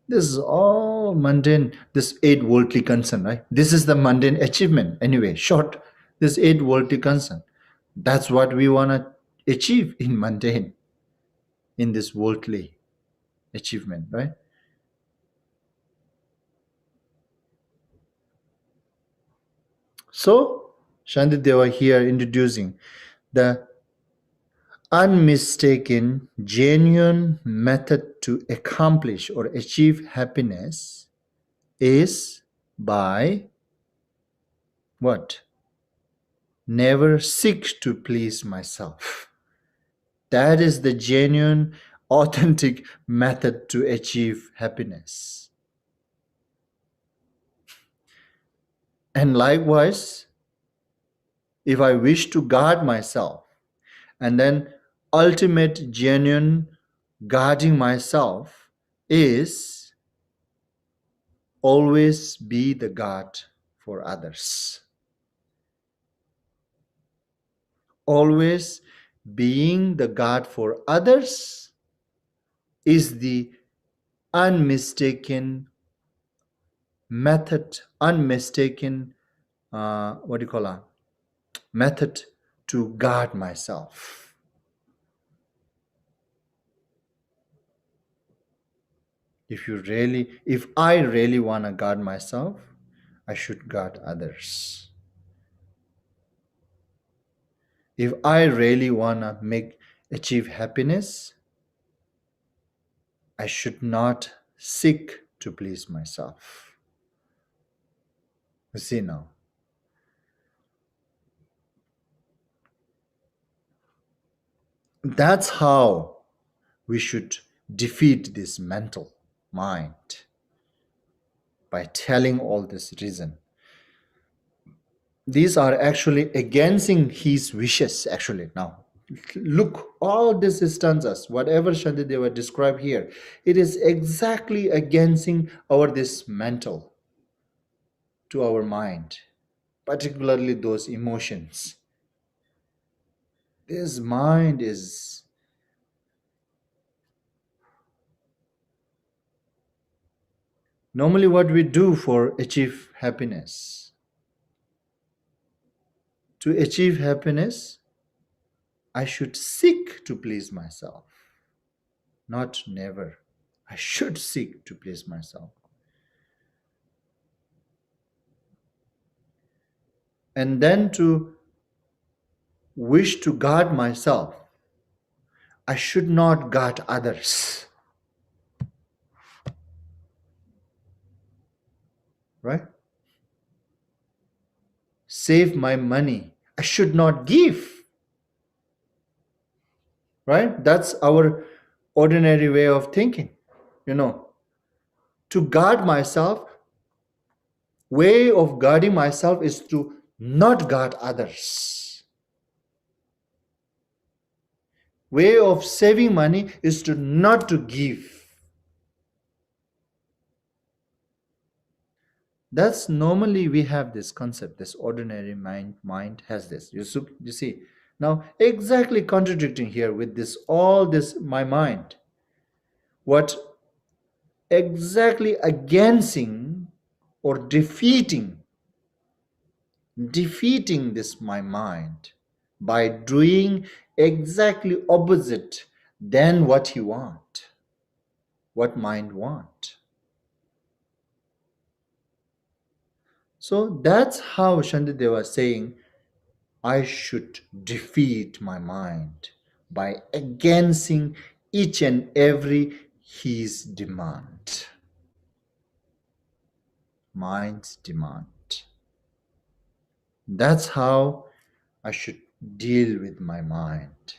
This is all mundane, this 8 worldly concern, right? This is the mundane achievement. Anyway, short, this 8 worldly concern. That's what we want to achieve in mundane, in this worldly achievement, right? So, Shantideva here introducing the unmistaken, genuine method to accomplish or achieve happiness is by what? Never seek to please myself. That is the genuine, authentic method to achieve happiness. And likewise, if I wish to guard myself, and then ultimate genuine guarding myself is always be the guard for others. Always being the guard for others is the unmistaken method, unmistaken method to guard myself. If I really want to guard myself, I should guard others. If I really want to achieve happiness, I should not seek to please myself. You see now. That's how we should defeat this mental mind, by telling all this reason. These are actually against his wishes, actually. Now, look, all these stanzas, whatever Shantideva described here, it is exactly against this mental, to our mind, particularly those emotions. This mind is normally what we do for achieve happiness. To achieve happiness, I should seek to please myself. Not never. I should seek to please myself. And then to wish to guard myself, I should not guard others. Right? Save my money, I should not give. Right? That's our ordinary way of thinking. To guard myself, way of guarding myself is to not guard others. Way of saving money is to not to give. That's normally we have this concept, this ordinary mind has this. You see, now exactly contradicting here with this, all this, my mind. What exactly against or defeating this my mind by doing exactly opposite than what you want, what mind want. So that's how Shantideva was saying, I should defeat my mind by against each and every his demand. Mind's demand. That's how I should deal with my mind.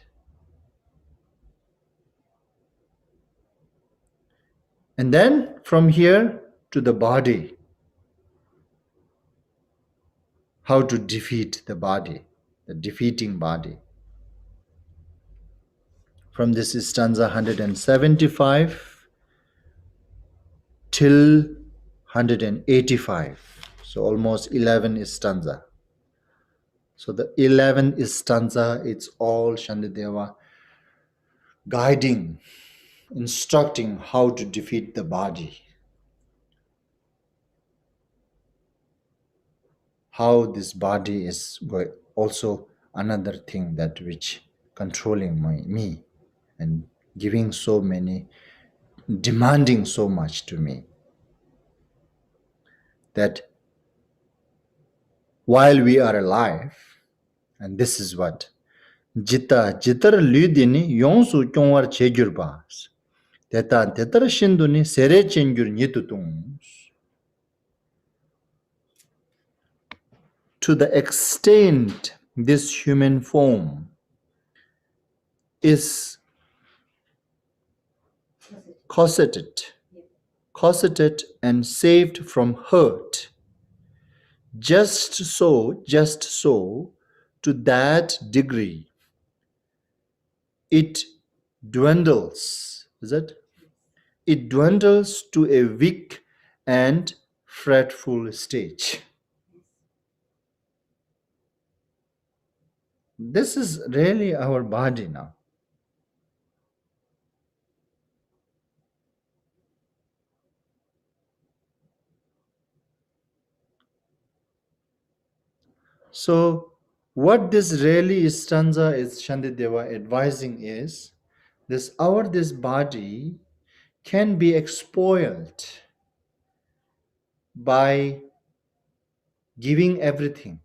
And then from here to the body. How to defeat the body, the defeating body. From this is stanza 175 till 185. So almost 11 is stanza. So the 11th is stanza, it's all Shantideva guiding, instructing how to defeat the body. How this body is also another thing that which controlling me and giving so many, demanding so much to me, that while we are alive, and this is what jitar lydini yonsu kyongwar chegyur bas teta tetar shinduni sere chengyur nyitutungs. To the extent this human form is cosseted and saved from hurt, just so, to that degree, it dwindles, is it? It dwindles to a weak and fretful stage. This is really our body now. So what this really is, stanza is Shantideva advising is this body can be spoiled by giving everything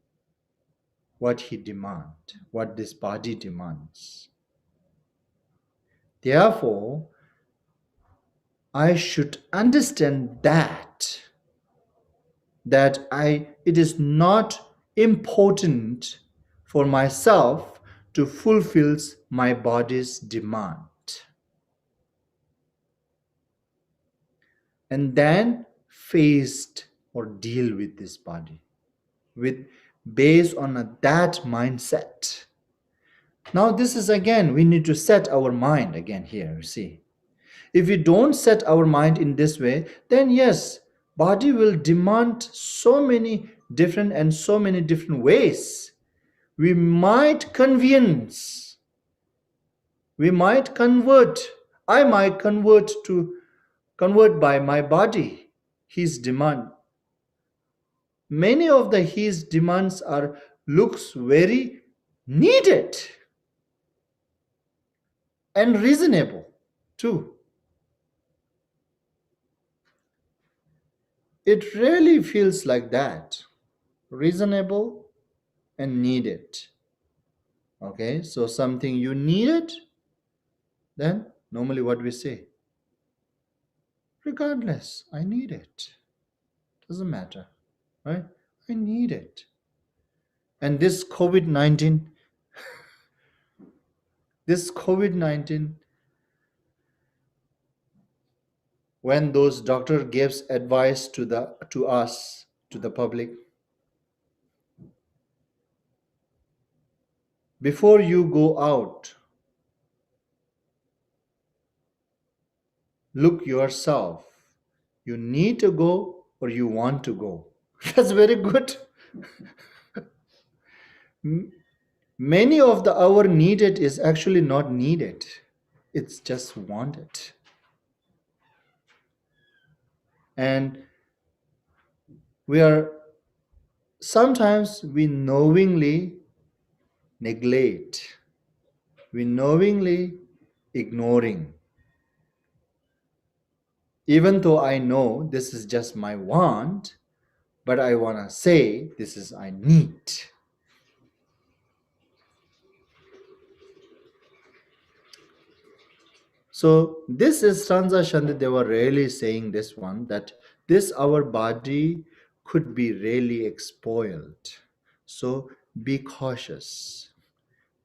what he demands, what this body demands. Therefore, I should understand that it is not important for myself to fulfill my body's demand. And then faced or deal with this body with based on that mindset. Now this is again, we need to set our mind again here, you see. If we don't set our mind in this way, then yes, body will demand so many different ways. We might convince, we might convert, I might convert by my body his demand. Many of his demands are looks very needed and reasonable too. It really feels like that, reasonable and needed. Okay, so something you needed, then normally what we say, regardless, I need it. Doesn't matter, right? I need it. And this COVID-19, when those doctor gives advice to us, to the public, before you go out, look yourself. You need to go or you want to go. That's very good. Many of our needed is actually not needed. It's just wanted. And sometimes we knowingly neglect. We knowingly ignoring. Even though I know this is just my want, but I want to say this is I need. So this is Stanza Shantideva really saying this one, that this our body could be really spoiled. So be cautious,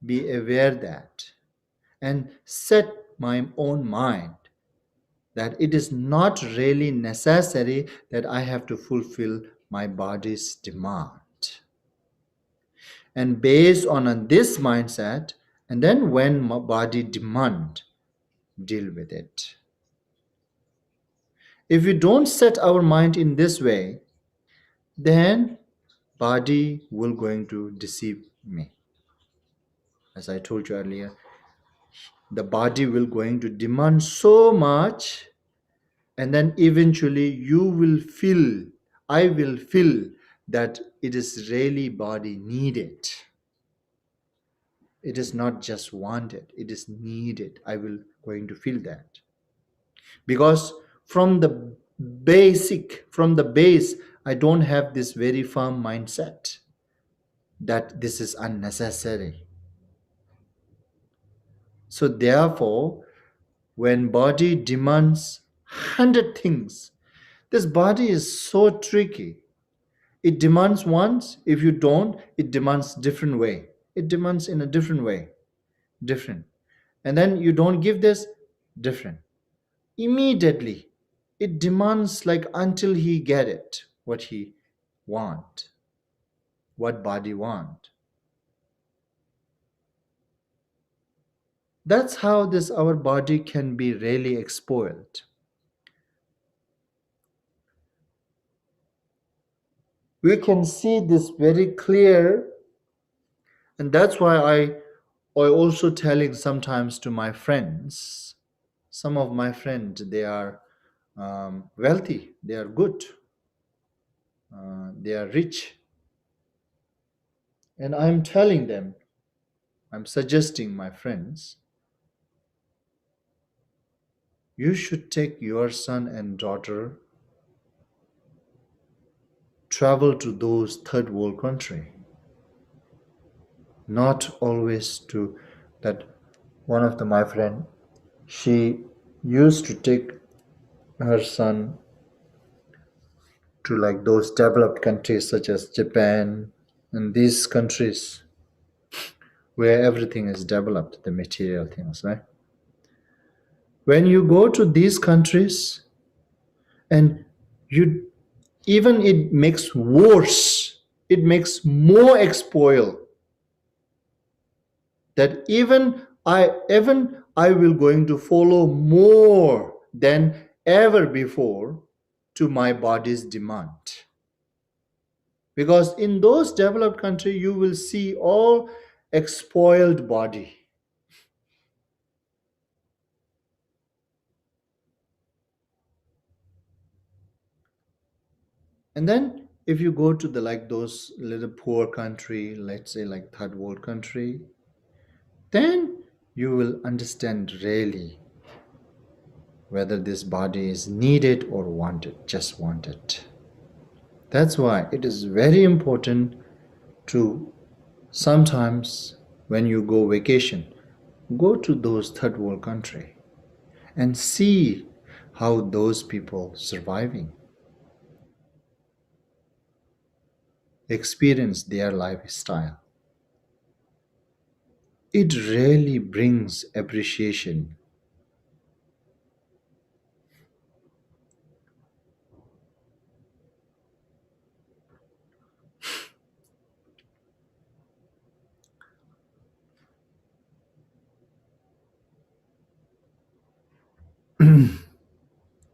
be aware that, and set my own mind that it is not really necessary that I have to fulfill my body's demand. And based on this mindset, and then when my body demand, deal with it. If we don't set our mind in this way, then body will going to deceive me. As I told you earlier, the body will going to demand so much, and then eventually I will feel that it is really body needed. It is not just wanted, it is needed. I will going to feel that. Because from the base, I don't have this very firm mindset that this is unnecessary. So therefore, when body demands 100 things, this body is so tricky. It demands once, if you don't, it demands different way. It demands in a different way, different. And then you don't give this, different. Immediately, it demands like until he get it, what he want, what body want. That's how this our body can be really spoiled. We can see this very clear, and that's why I also telling sometimes to my friends. Some of my friends, they are wealthy, they are good, they are rich, And I'm telling them, I'm suggesting my friends, you should take your son and daughter, travel to those third world country, not always to that. One of my friend, she used to take her son to like those developed countries such as Japan and these countries where everything is developed, the material things, right? When you go to these countries and you, even it makes worse, it makes more expoil, that even I will going to follow more than ever before to my body's demand. Because in those developed countries you will see all expoiled body. And then if you go to the like those little poor country, let's say like third world country, then you will understand really whether this body is needed or wanted, just wanted. That's why it is very important to sometimes when you go vacation, go to those third world country and see how those people surviving, experience their lifestyle. It really brings appreciation.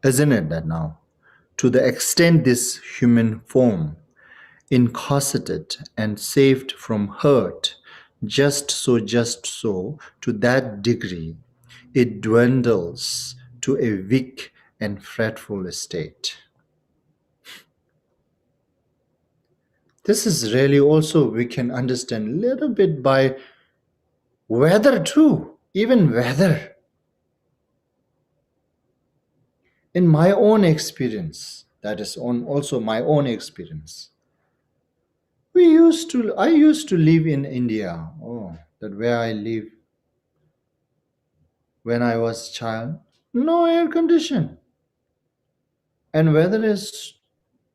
Isn't it that now? To the extent this human form, incapacitated and saved from hurt, just so, to that degree, it dwindles to a weak and fretful state. This is really also we can understand a little bit by weather too, even weather. In my own experience, that is on also my own experience. I used to live in India. Oh, that where I live when I was child, no air condition. And weather is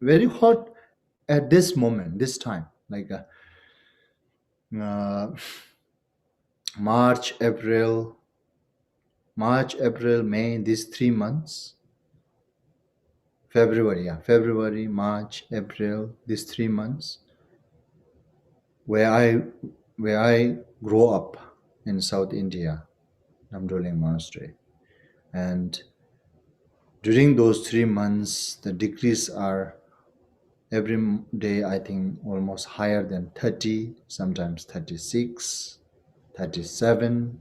very hot at this moment, this time, like uh, March, April, May, these 3 months. February, March, April, these 3 months, where I grew up in South India, Namdoling Monastery. And during those 3 months, the degrees are every day, I think, almost higher than 30, sometimes 36, 37,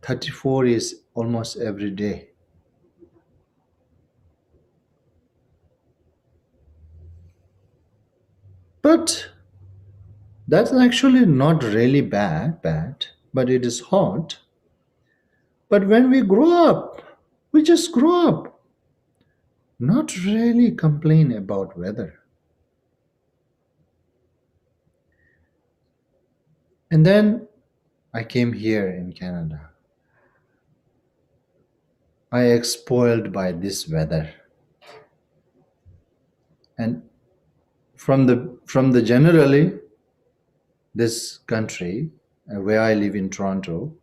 34 is almost every day. But that's actually not really bad, but it is hot. But when we grow up, we just grow up, not really complain about weather. And then I came here in Canada. I expoiled by this weather. And from the generally this country where I live in Toronto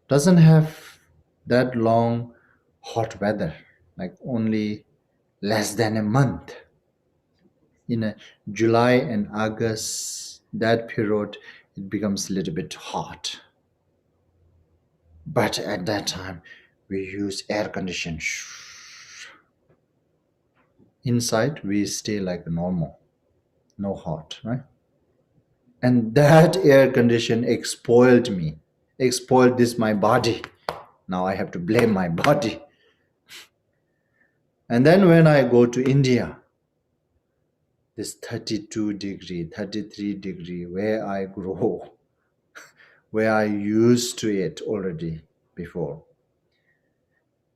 doesn't have that long hot weather, like only less than a month. In a July and August, that period, it becomes a little bit hot. But at that time, we use air condition. Inside, we stay like normal, no hot, right? And that air condition expoiled me, expoiled this my body. Now I have to blame my body. And then when I go to India, this 32 degree, 33 degree, where I grow, where I used to it already before.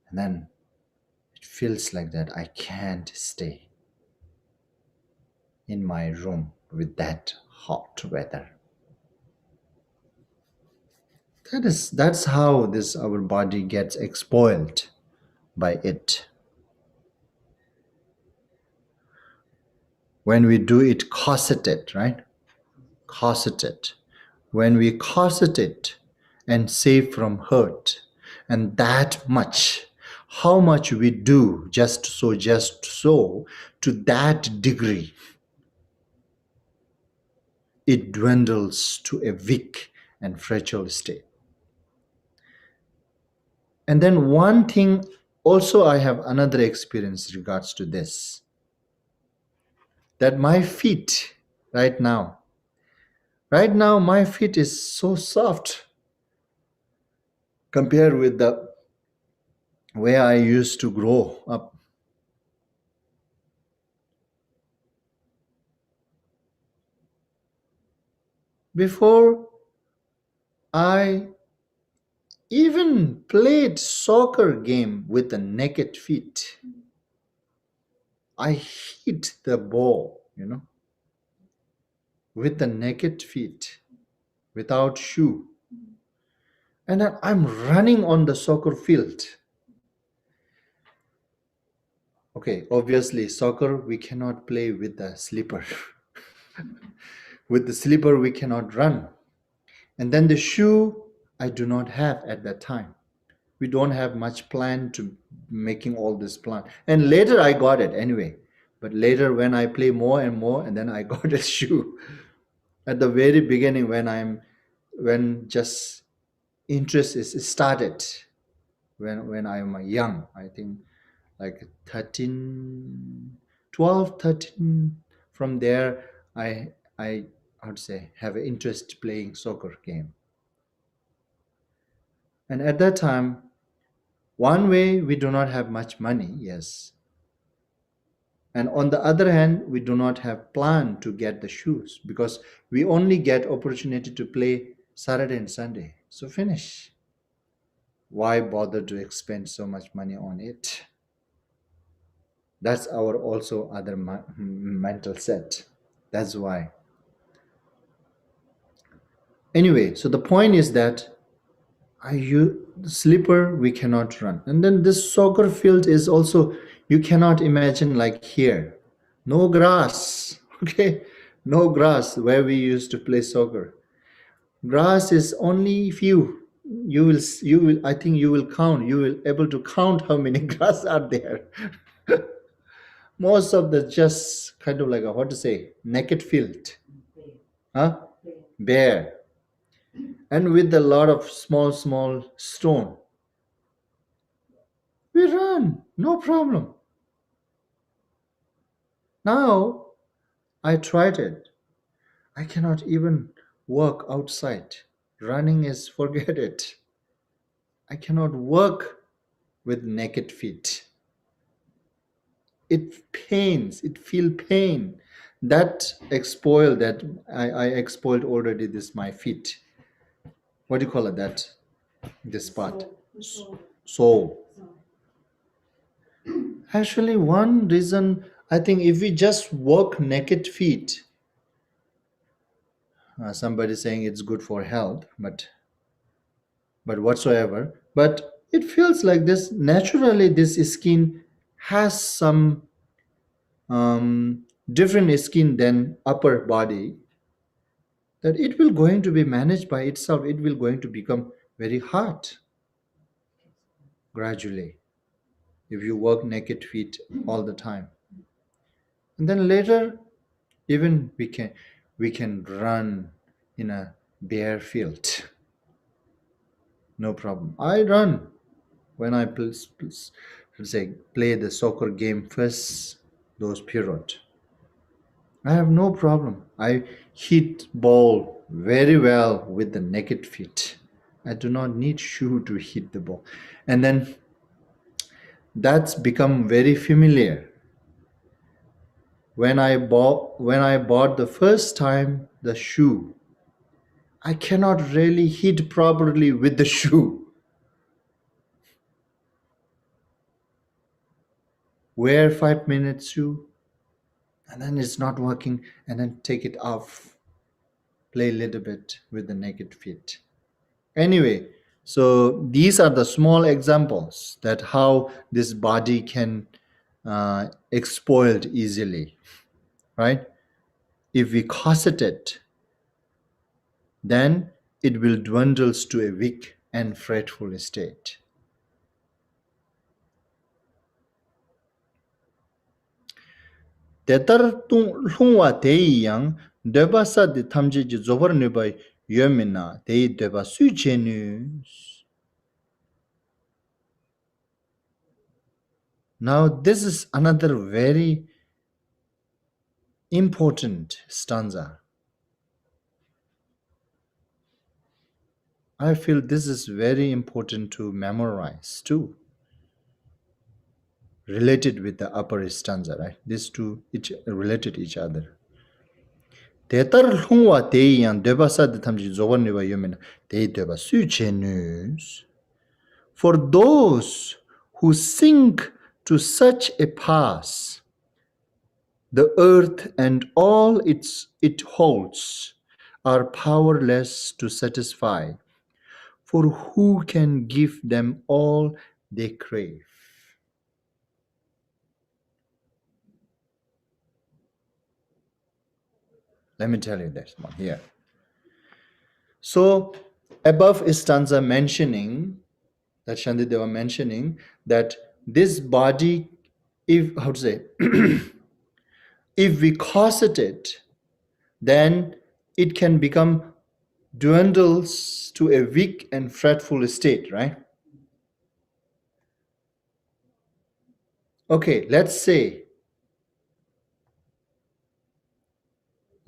And then it feels like that I can't stay in my room with that hot weather. That's how this our body gets spoiled by it. When we do it corseted, right? Corseted. When we corset it and save from hurt, and that much, how much we do just so, to that degree, it dwindles to a weak and fragile state. And then one thing, also I have another experience regards to this, that my feet right now my feet is so soft compared with the way I used to grow up. Before I even played soccer game with the naked feet. I hit the ball, with the naked feet, without shoe. And then I'm running on the soccer field. Okay, obviously soccer we cannot play with the slipper. With the slipper we cannot run. And then the shoe I do not have at that time. We don't have much plan to making all this plan. And later I got it anyway. But later when I play more and more, and then I got a shoe. At the very beginning when just interest is started, when I'm young, I think like 13, 12, 13. From there, I would say have an interest playing soccer game. And at that time, one way we do not have much money, yes. And on the other hand, we do not have plan to get the shoes because we only get opportunity to play Saturday and Sunday. So finish. Why bother to expend so much money on it? That's our also other mental set. That's why. Anyway, so the point is that the slipper we cannot run. And then this soccer field is also, you cannot imagine like here. No grass. Okay? No grass where we used to play soccer. Grass is only few. You will I think you will count. You will able to count how many grass are there. Most of the just kind of like a, what to say, naked field. Huh? Bare. And with a lot of small stone. We run, no problem. Now I tried it. I cannot even walk outside. Running is forget it. I cannot work with naked feet. It pains, it feel pain. That expoil that I expoiled already this my feet. What do you call it that? This part. Soul. Actually, one reason I think if we just walk naked feet, somebody saying it's good for health, but whatsoever, but it feels like this naturally. This skin has some different skin than upper body. That it will going to be managed by itself. It will going to become very hard gradually if you work naked feet all the time. And then later, even we can run in a bare field. No problem. I run when I play the soccer game first, those period. I have no problem. I hit ball very well with the naked feet. I do not need shoe to hit the ball. And then that's become very familiar. When I bought the first time the shoe, I cannot really hit properly with the shoe. Wear 5 minute shoe, and then it's not working, and then take it off, play a little bit with the naked feet. Anyway, so these are the small examples that how this body can exploit easily, right? If we corset it, then it will dwindle to a weak and fretful state. Tetar tung lungwa teyi yang deba sa di tamji ji zobar niba yomina teyi deba sui chenus. Now this is another very important stanza. I feel this is very important to memorize too. Related with the upper stanza, right? These two related each other. Tetar lungwa teyi yang deba sa di tamji zobar niba yomina teyi deba sui chenus. For those who sink to such a pass, the earth and all it holds are powerless to satisfy, for who can give them all they crave? Let me tell you this one here. So, above is stanza mentioning that Shantideva mentioning that this body, if how to say, if we corset it, then it can become dwindles to a weak and fretful state, right? Okay, let's say,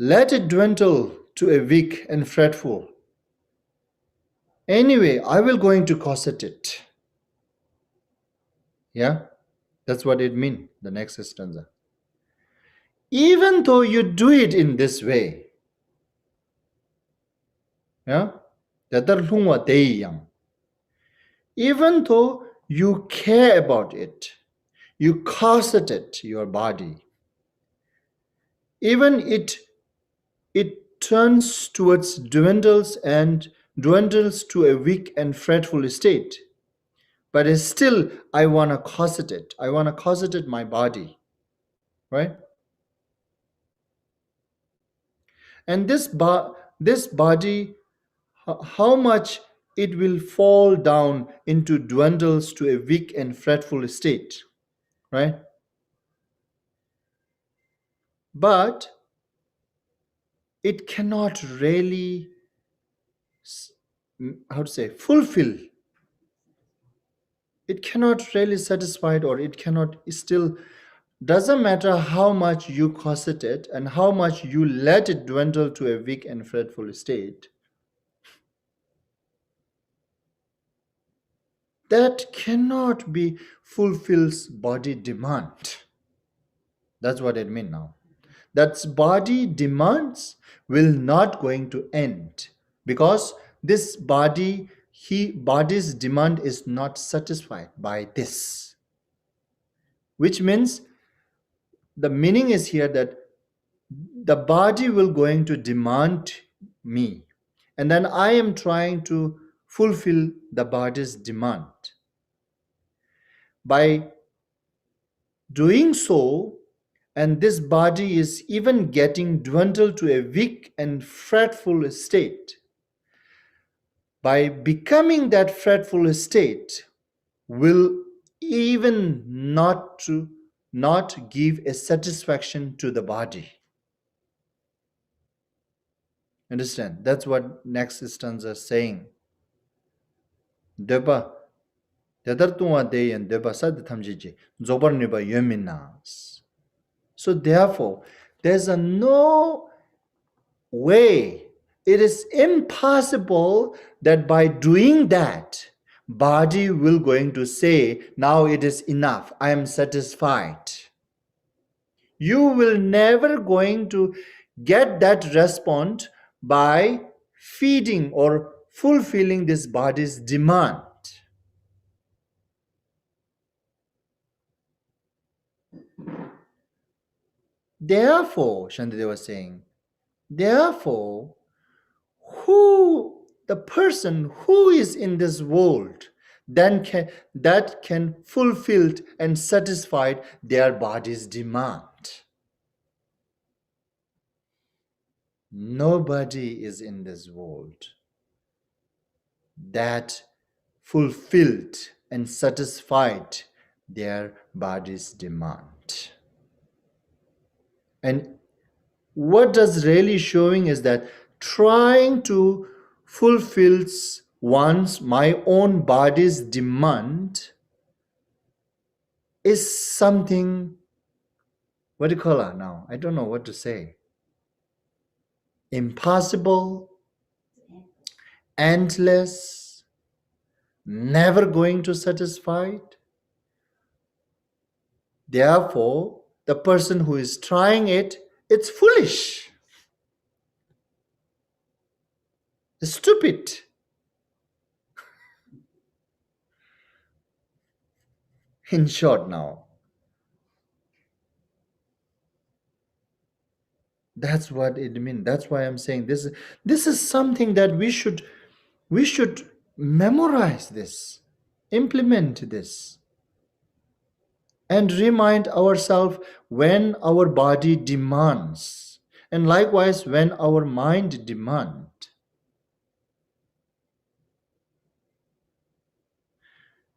let it dwindle to a weak and fretful. Anyway, I will going to corset it. Yeah, that's what it means, the next stanza. Even though you do it in this way, yeah, even though you care about it, you corset it, your body, even it turns towards dwindles to a weak and fretful state, but still I want to corset it. I want to corset it my body, right? And this body, how much it will fall down into dwindles to a weak and fretful state, right? But it cannot really, how to say, fulfill. It cannot really satisfy it, or it cannot still, doesn't matter how much you corset it and how much you let it dwindle to a weak and fretful state, that cannot be fulfills body demand. That's what it means now. That's body demands will not going to end, because this body's demand is not satisfied by this, which means the meaning is here that the body will going to demand me, and then I am trying to fulfill the body's demand. By doing so, and this body is even getting dwindled to a weak and fretful state, by becoming that fretful state will even not give a satisfaction to the body. Understand? That's what next stanza is saying. Deba Yadartunwa de and deba sad thamjiji zobar niba yominas. So therefore, there's no way, it is impossible that by doing that, body will going to say, now it is enough, I am satisfied. You will never going to get that response by feeding or fulfilling this body's demand. Therefore, Shantideva was saying, therefore, the person who is in this world that can fulfill and satisfy their body's demand. Nobody is in this world that fulfilled and satisfied their body's demand. And what does really showing is that trying to fulfill my own body's demand is something, what do you call it now? I don't know what to say. Impossible, endless, never going to satisfy it. Therefore, the person who is trying it, it's foolish, stupid. In short now, that's what it means. That's why I'm saying this is something that we should memorize this, implement this, and remind ourselves when our body demands, and likewise when our mind demands.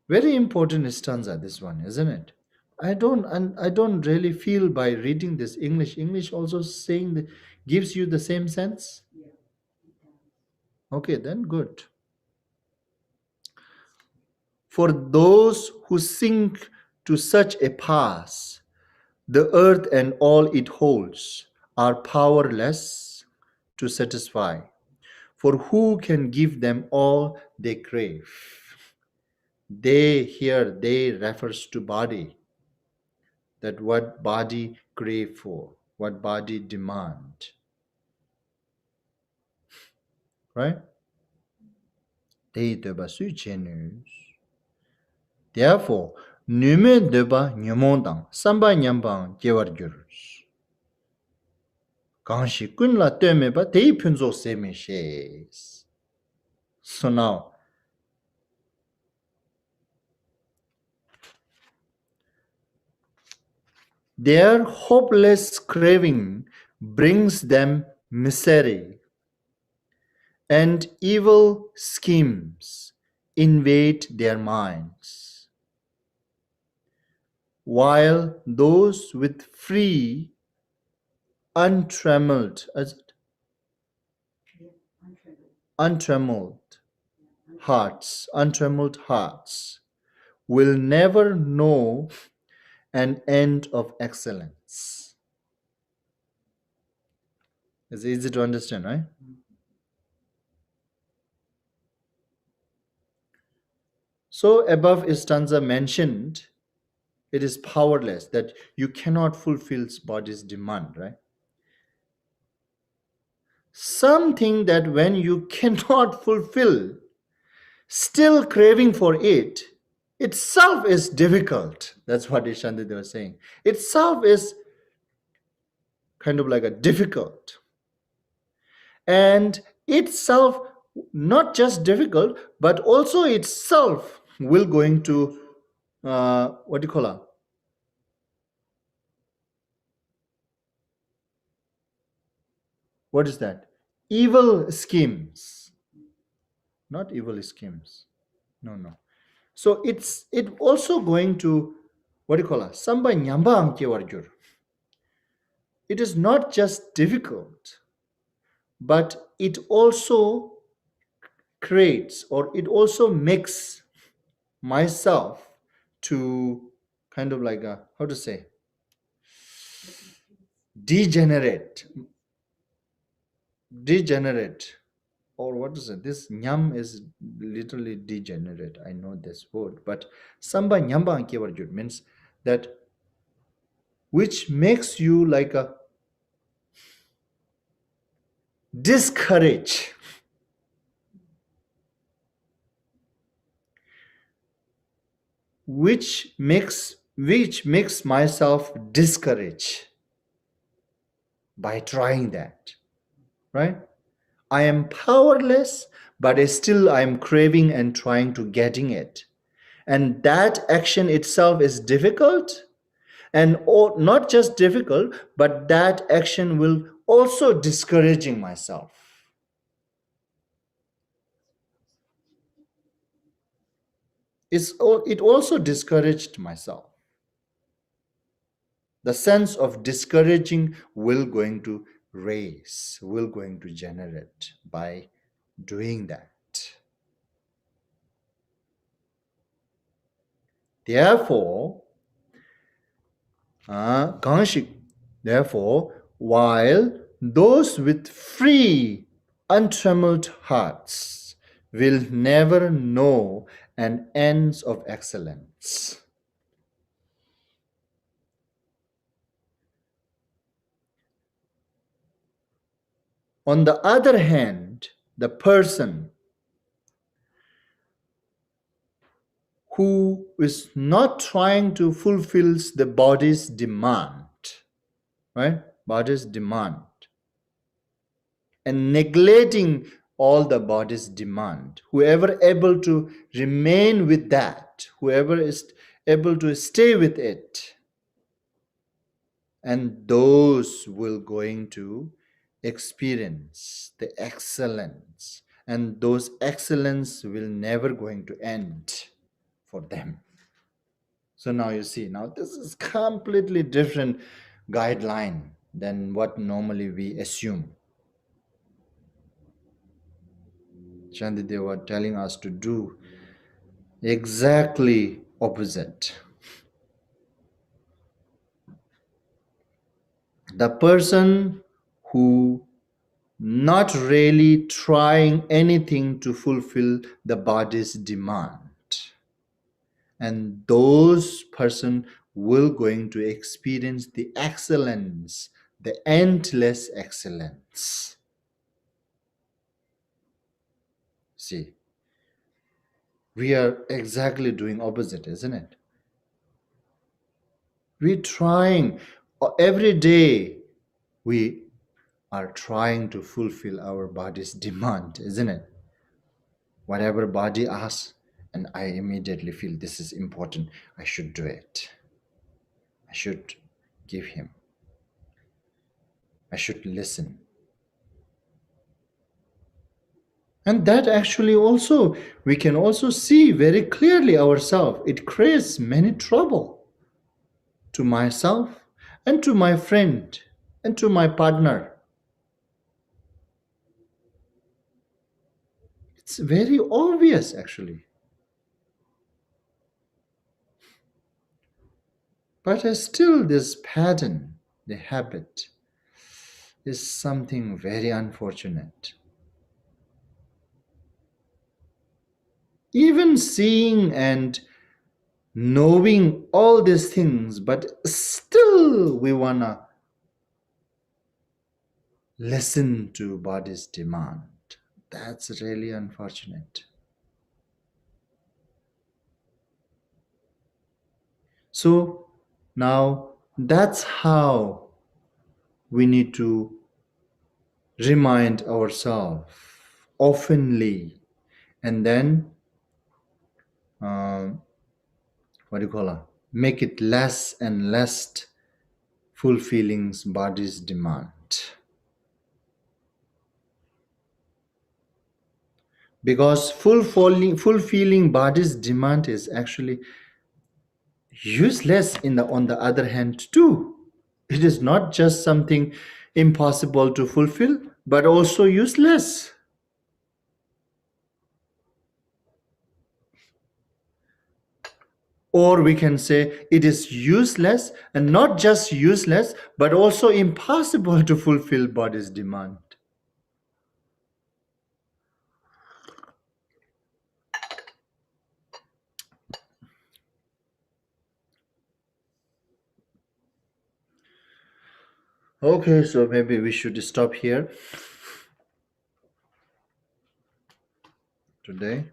Very important stanza, this one, isn't it? I don't really feel by reading this English also saying that gives you the same sense. Okay, then good. For those who sink to such a pass, the earth and all it holds are powerless to satisfy. For who can give them all they crave? They refers to body, that what body crave for, what body demand. Right? Therefore, nume deba nyamondang samba nyambang jewargyurus. Kanshi kunla teme ba tei punzo seme shes. So now, their hopeless craving brings them misery, and evil schemes invade their minds, while those with free, untrammeled hearts will never know an end of excellence. It's easy to understand, right? So above stanza mentioned, it is powerless, that you cannot fulfill body's demand, right? Something that when you cannot fulfill, still craving for it, itself is difficult. That's what Ishantideva was saying. Itself is kind of like a difficult. And itself, not just difficult, but also itself will going to, what do you call it? What is that? Evil schemes. Not evil schemes. No. So it also going to, what do you call it? Samba nyamba anke warjur. It is not just difficult, but it also creates, or it also makes myself to kind of like a, how to say, degenerate, or what is it? This nyam is literally degenerate. I know this word, but samba nyamba anke warjur means that which makes you like a discourage, which makes myself discourage by trying that, right? I am powerless, but still I am craving and trying to getting it. And that action itself is difficult, and not just difficult, but that action will also discouraging myself. It also discouraged myself. The sense of discouraging will going to will going to generate by doing that. Therefore, Kanshik, therefore, while those with free, untrammeled hearts will never know an ends of excellence. On the other hand, the person who is not trying to fulfill the body's demand, right? Body's demand, and neglecting all the body's demand, whoever able to remain with that, whoever is able to stay with it, and those will going to experience the excellence, and those excellence will never going to end for them. So now you see, now this is completely different guideline than what normally we assume. Shanti, they were telling us to do exactly opposite. The person who not really trying anything to fulfill the body's demand, and those person will going to experience the excellence, the endless excellence. See, we are exactly doing opposite, isn't it? We're trying every day, we are trying to fulfill our body's demand, isn't it? Whatever body asks, and I immediately feel this is important, I should do it. I should give him. I should listen. And that actually also, we can also see very clearly ourselves. It creates many trouble to myself and to my friend and to my partner. It's very obvious actually. But still this pattern, the habit, is something very unfortunate. Even seeing and knowing all these things, but still we wanna listen to body's demand. That's really unfortunate. So now that's how we need to remind ourselves oftenly, and then what do you call it? Make it less and less fulfilling body's demand. Because fulfilling body's demand is actually useless on the other hand too. It is not just something impossible to fulfill, but also useless. Or we can say it is useless, and not just useless, but also impossible to fulfill body's demand. Okay, so maybe we should stop here today.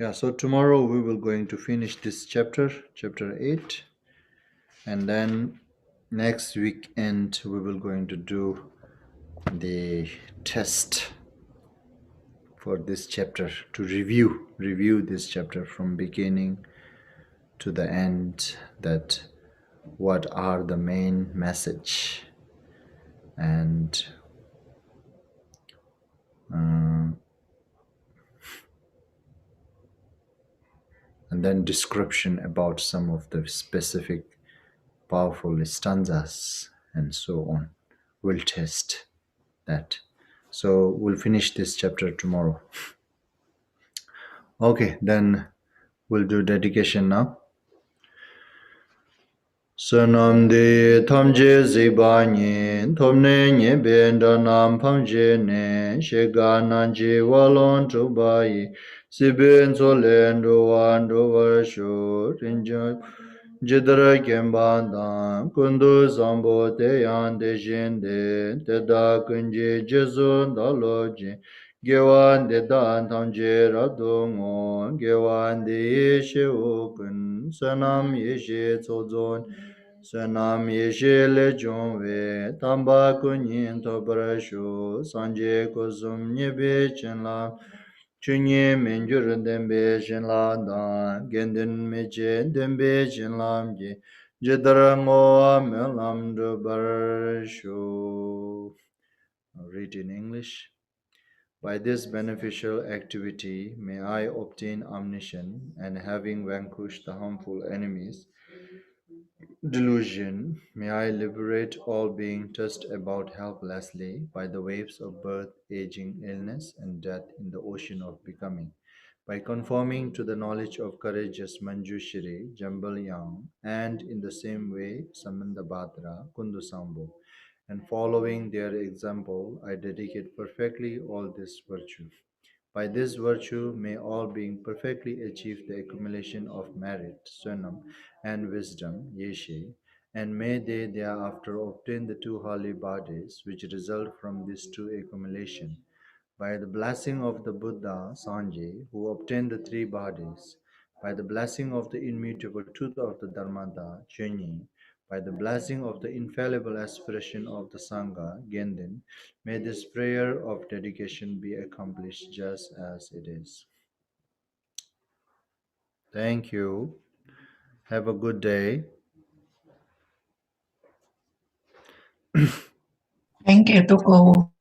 Yeah, so tomorrow we will going to finish this chapter 8, and then next weekend we will going to do the test for this chapter, to review this chapter from beginning to the end, that what are the main message, and then description about some of the specific powerful stanzas and so on. We'll test that. So we'll finish this chapter tomorrow. Okay, then we'll do dedication now. Sanam de tamje zibanye, tomne nye benda nam pangje ne, shega nanji walon tubayi, siben zolendo wando varsho, rinjo jidra kembandan, kundu zambo te yande jinde, te da kunji jesu daloji, gewan de dan tamje radongo, gewan de yeshe ukun, sanam yeshe tsozon, Sanam yeshe le jongwe, tamba kunyin tobarashu, sanje kusum nyebe chenla, chunye menjur dembe chenla dan, gendin meche dembe chenlam ji, jidara ngoa melam dubarashu. Read in English. By this beneficial activity, may I obtain omniscience, and having vanquished the harmful enemies, delusion, may I liberate all being tossed about helplessly by the waves of birth, aging, illness, and death in the ocean of becoming. By conforming to the knowledge of courageous Manjushri, Jambalyang, and in the same way Samandabhadra, Kundusambo, and following their example, I dedicate perfectly all this virtue. By this virtue may all being perfectly achieve the accumulation of merit, sunam, and wisdom, yeshe, and may they thereafter obtain the two holy bodies which result from these two accumulation. By the blessing of the Buddha, Sanjay, who obtained the three bodies, by the blessing of the immutable truth of the Dharmata, Chenyi, by the blessing of the infallible aspiration of the Sangha, Gendin, may this prayer of dedication be accomplished just as it is. Thank you. Have a good day. Thank you, Tuko.